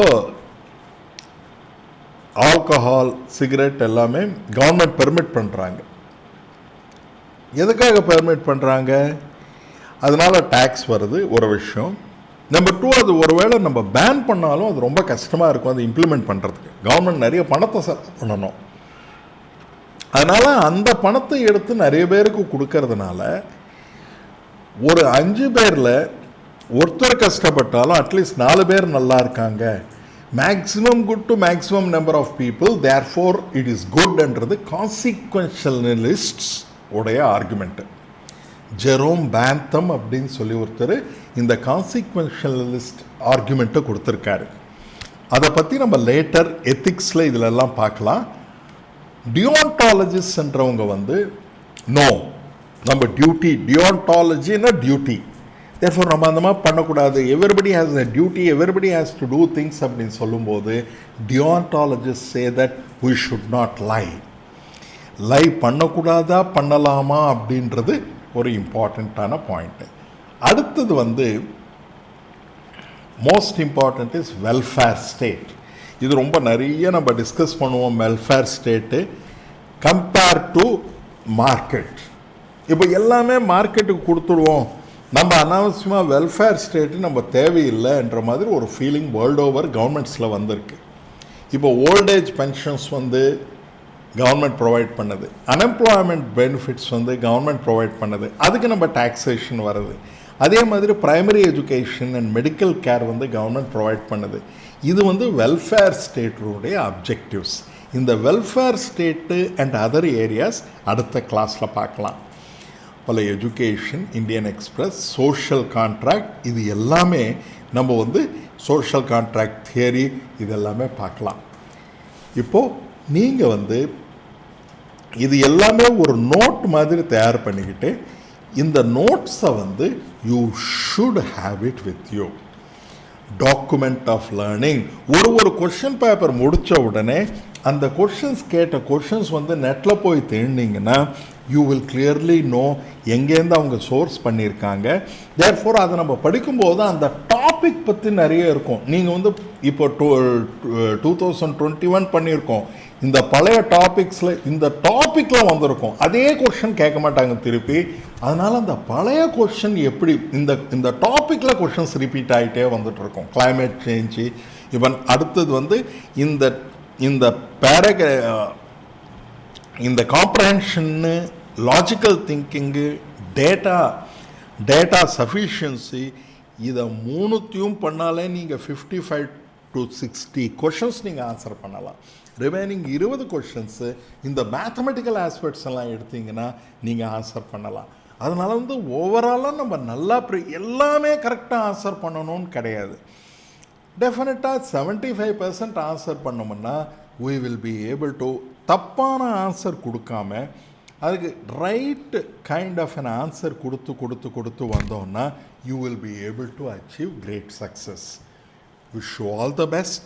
Speaker 1: ஆல்கஹால் சிகரெட் எல்லாமே கவர்மெண்ட் பெர்மிட் பண்ணுறாங்க. எதுக்காக பெர்மிட் பண்ணுறாங்க? அதனால் டேக்ஸ் வருது, ஒரு விஷயம். நம்பர் 2, அது ஒருவேளை நம்ம பேன் பண்ணாலும் அது ரொம்ப கஷ்டமாக இருக்கும் அது இம்ப்ளிமெண்ட் பண்ணுறதுக்கு. கவர்மெண்ட் நிறைய பணத்தை செலவு பண்ணணும். அதனால் அந்த பணத்தை எடுத்து நிறைய பேருக்கு கொடுக்கறதுனால ஒரு 5 பேரில் ஒருத்தர் கஷ்டப்பட்டாலும் அட்லீஸ்ட் 4 பேர் நல்லா இருக்காங்க. Maximum good to maximum number of people, therefore it is குட்ன்றது கான்சிக்வென்ஷியலிஸ்ட்ஸ் உடைய ஆர்குமெண்ட்டு. ஜெரோம் பேந்தம் அப்படின்னு சொல்லி ஒருத்தர் இந்த கான்சிக்வென்ஷியலிஸ்ட் ஆர்குமெண்ட்டை கொடுத்துருக்காரு. அதை பற்றி நம்ம லேட்டர் எத்திக்ஸில் இதிலெல்லாம் பார்க்கலாம். டியான்டாலஜிஸ்ட்ன்றவங்க வந்து நோ, நம்ம டியூட்டி, டியான்டாலஜின்னா டியூட்டி, தேர்ஃபோர் நம்ம அந்த மாதிரி பண்ணக்கூடாது, everybody has a duty, everybody has to do things அப்படின்னு சொல்லும்போது deontologists say that we should not lie. Lie பண்ணக்கூடாதா பண்ணலாமா அப்படின்றது ஒரு இம்பார்ட்டண்ட்டான பாயிண்ட்டு. அடுத்தது வந்து most important is welfare state. இது ரொம்ப நிறைய நம்ம டிஸ்கஸ் பண்ணுவோம். Welfare state compare to market. இப்போ எல்லாமே மார்க்கெட்டுக்கு கொடுத்துடுவோம், நம்ம அனாவசியமாக வெல்ஃபேர் ஸ்டேட்டு நம்ம தேவையில்லைன்ற மாதிரி ஒரு ஃபீலிங் வேர்ல்டு ஓவர் கவர்மெண்ட்ஸில் வந்திருக்கு. இப்போ ஓல்டேஜ் பென்ஷன்ஸ் வந்து கவர்மெண்ட் ப்ரொவைட் பண்ணுது, அன்எம்ப்ளாய்மெண்ட் பெனிஃபிட்ஸ் வந்து கவர்மெண்ட் ப்ரொவைட் பண்ணுது, அதுக்கு நம்ம டாக்ஸேஷன் வருது. அதே மாதிரி primary education and medical care வந்து கவர்மெண்ட் ப்ரொவைட் பண்ணுது. இது வந்து வெல்ஃபேர் ஸ்டேட்டுடைய அப்ஜெக்டிவ்ஸ். இந்த welfare state and other areas அடுத்த கிளாஸில் பார்க்கலாம். பல education, Indian express, social contract, இது எல்லாமே நம்ம வந்து சோஷியல் கான்ட்ராக்ட் தியரி இதெல்லாமே பார்க்கலாம். இப்போது நீங்கள் வந்து இது எல்லாமே ஒரு நோட் மாதிரி தயார் பண்ணிக்கிட்டு இந்த நோட்ஸை வந்து you should have it with you. Document of learning. ஒரு கொஷின் பேப்பர் முடித்த உடனே அந்த கேட்ட கொஷின்ஸ் வந்து நெட்டில் போய் தேடினீங்கன்னா யூ வில் கிளியர்லி நோ எங்கேருந்து அவங்க சோர்ஸ் பண்ணியிருக்காங்க. தேர்ஃபோர் அதை நம்ம படிக்கும்போது அந்த டாபிக் பற்றி நிறைய இருக்கும். நீங்கள் வந்து இப்போ 2021 பண்ணியிருக்கோம், இந்த பழைய டாபிக்ஸில் இந்த டாப்பிக்கில் வந்திருக்கும், அதே கொஷின் கேட்க மாட்டாங்க திருப்பி. அதனால் அந்த பழைய கொஷின் எப்படி இந்த டாப்பிக்கில் கொஷின்ஸ் ரிப்பீட் ஆகிட்டே வந்துட்டு இருக்கும். கிளைமேட் சேஞ்சு, இவன் அடுத்தது வந்து இந்த இந்த காம்ப்ரஹென்ஷன்னு, லாஜிக்கல் திங்கிங்கு, டேட்டா சஃபிஷியன்சி, இதை மூணுத்தையும் பண்ணாலே நீங்கள் 55 to 60 கொஷின்ஸ் நீங்கள் ஆன்சர் பண்ணலாம். ரிமைனிங் 20 கொஷின்ஸு இந்த மேத்தமெட்டிக்கல் ஆஸ்பெக்ட்ஸ் எல்லாம் எடுத்தீங்கன்னா நீங்கள் ஆன்சர் பண்ணலாம். அதனால் வந்து ஓவராலாக நம்ம நல்லா எல்லாமே கரெக்டாக ஆன்சர் பண்ணணும்னு கிடையாது. டெஃபினட்டாக 75% ஆன்சர் பண்ணோம்னா we will be able to தப்பான ஆன்சர் கொடுக்காம அதுக்கு right kind of an answer கொடுத்து வந்தோம்னா you will be able to achieve great success. Wish you all the best.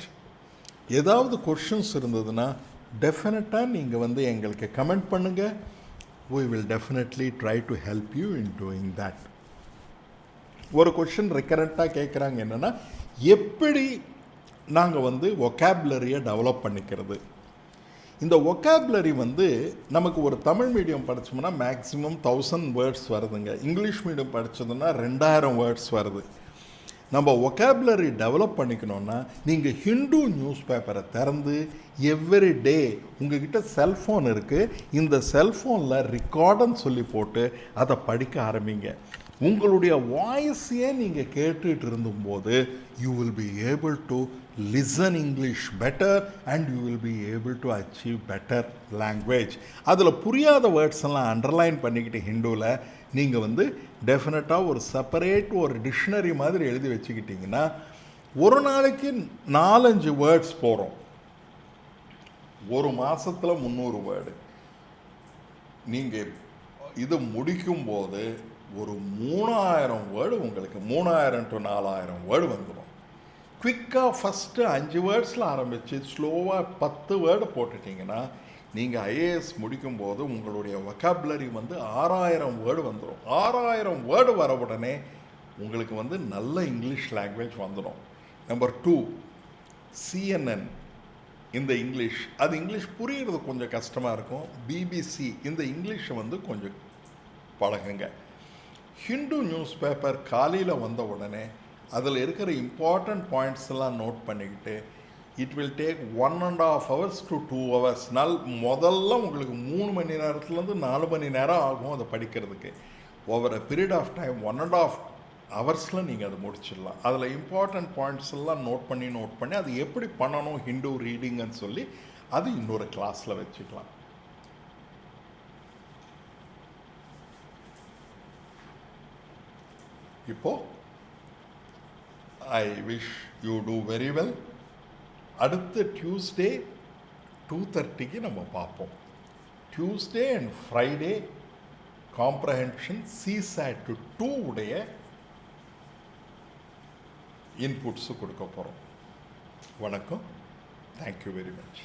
Speaker 1: ஏதாவது கொஷின்ஸ் இருந்ததுன்னா டெஃபினட்டாக நீங்கள் வந்து எங்களுக்கு கமெண்ட் பண்ணுங்கள். we will definitely try to help you in doing that. ஒரு கொஷின் ரெக்கரண்ட்டாக கேட்குறாங்க, என்னென்னா எப்படி நாங்கள் வந்து ஒக்காபுலரியை டெவலப் பண்ணிக்கிறது. இந்த ஒக்காபுலரி வந்து நமக்கு ஒரு தமிழ் மீடியம் படித்தோம்னா மேக்ஸிமம் 1000 வேர்ட்ஸ் வருதுங்க. இங்கிலீஷ் மீடியம் படித்ததுன்னா 2000 வேர்ட்ஸ் வருது. நம்ம ஒக்காபுலரி டெவலப் பண்ணிக்கணுன்னா நீங்கள் ஹிந்து நியூஸ் பேப்பரை திறந்து எவ்ரி டே உங்ககிட்ட செல்ஃபோன் இருக்குது, இந்த செல்ஃபோனில் ரெக்கார்டுன்னு சொல்லி போட்டு அதை படிக்க ஆரம்பிங்க. உங்களுடைய வாய்ஸையே நீங்கள் கேட்டுட்டு இருந்தும்போது you will be able to listen English better and you will be able to achieve better language. அதில் புரியாத வேர்ட்ஸ் எல்லாம் அண்டர்லைன் பண்ணிக்கிட்டு ஹிந்துவில் நீங்கள் வந்து டெஃபினட்டாக ஒரு செப்பரேட் ஒரு டிக்ஷனரி மாதிரி எழுதி வச்சுக்கிட்டிங்கன்னா ஒரு நாளைக்கு 4-5 வேர்ட்ஸ் போகிறோம். ஒரு மாதத்தில் 300 வேர்டு. நீங்கள் இது முடிக்கும்போது ஒரு 3000 வேர்டு உங்களுக்கு 3000 to 4000 வேர்டு வந்துடும். குவிக்காக ஃபஸ்ட்டு 5 வேர்ட்ஸில் ஆரம்பித்து ஸ்லோவாக 10 வேர்டு போட்டுட்டிங்கன்னா நீங்கள் ஐஏஎஸ் முடிக்கும்போது உங்களுடைய வொக்காபுலரி வந்து 6000 வேர்டு வந்துடும். 6000 வேர்டு வர உடனே உங்களுக்கு வந்து நல்ல இங்கிலீஷ் லாங்குவேஜ் வந்துடும். நம்பர் 2, CNN இந்த இங்கிலீஷ், அது இங்கிலீஷ் புரிகிறது கொஞ்சம் கஷ்டமாக இருக்கும். பிபிசி இந்த இங்கிலீஷை வந்து கொஞ்சம் பழகுங்க. ஹிந்து நியூஸ் பேப்பர் காலையில் வந்த உடனே அதில் இருக்கிற இம்பார்ட்டண்ட் பாயிண்ட்ஸ் எல்லாம் நோட் பண்ணிக்கிட்டு it will take 1.5 hours to 2 hours. முதல்ல உங்களுக்கு 3 மணி நேரத்துலேருந்து 4 மணி நேரம் ஆகும் அதை படிக்கிறதுக்கு. Over a period of time 1.5 hours நீங்கள் அதை முடிச்சிடலாம். அதில் இம்பார்ட்டண்ட் பாயிண்ட்ஸ் எல்லாம் நோட் பண்ணி அது எப்படி பண்ணணும் ஹிந்து ரீடிங்குன்னு சொல்லி அது இன்னொரு கிளாஸில் வச்சுக்கலாம். இப்போது I wish you do very well. அடுத்த டியூஸ்டே 2:30 நம்ம பார்ப்போம். Tuesday and Friday comprehension CSAT 2 உடைய இன்புட்ஸு கொடுக்க போகிறோம். வணக்கம். Thank you very much.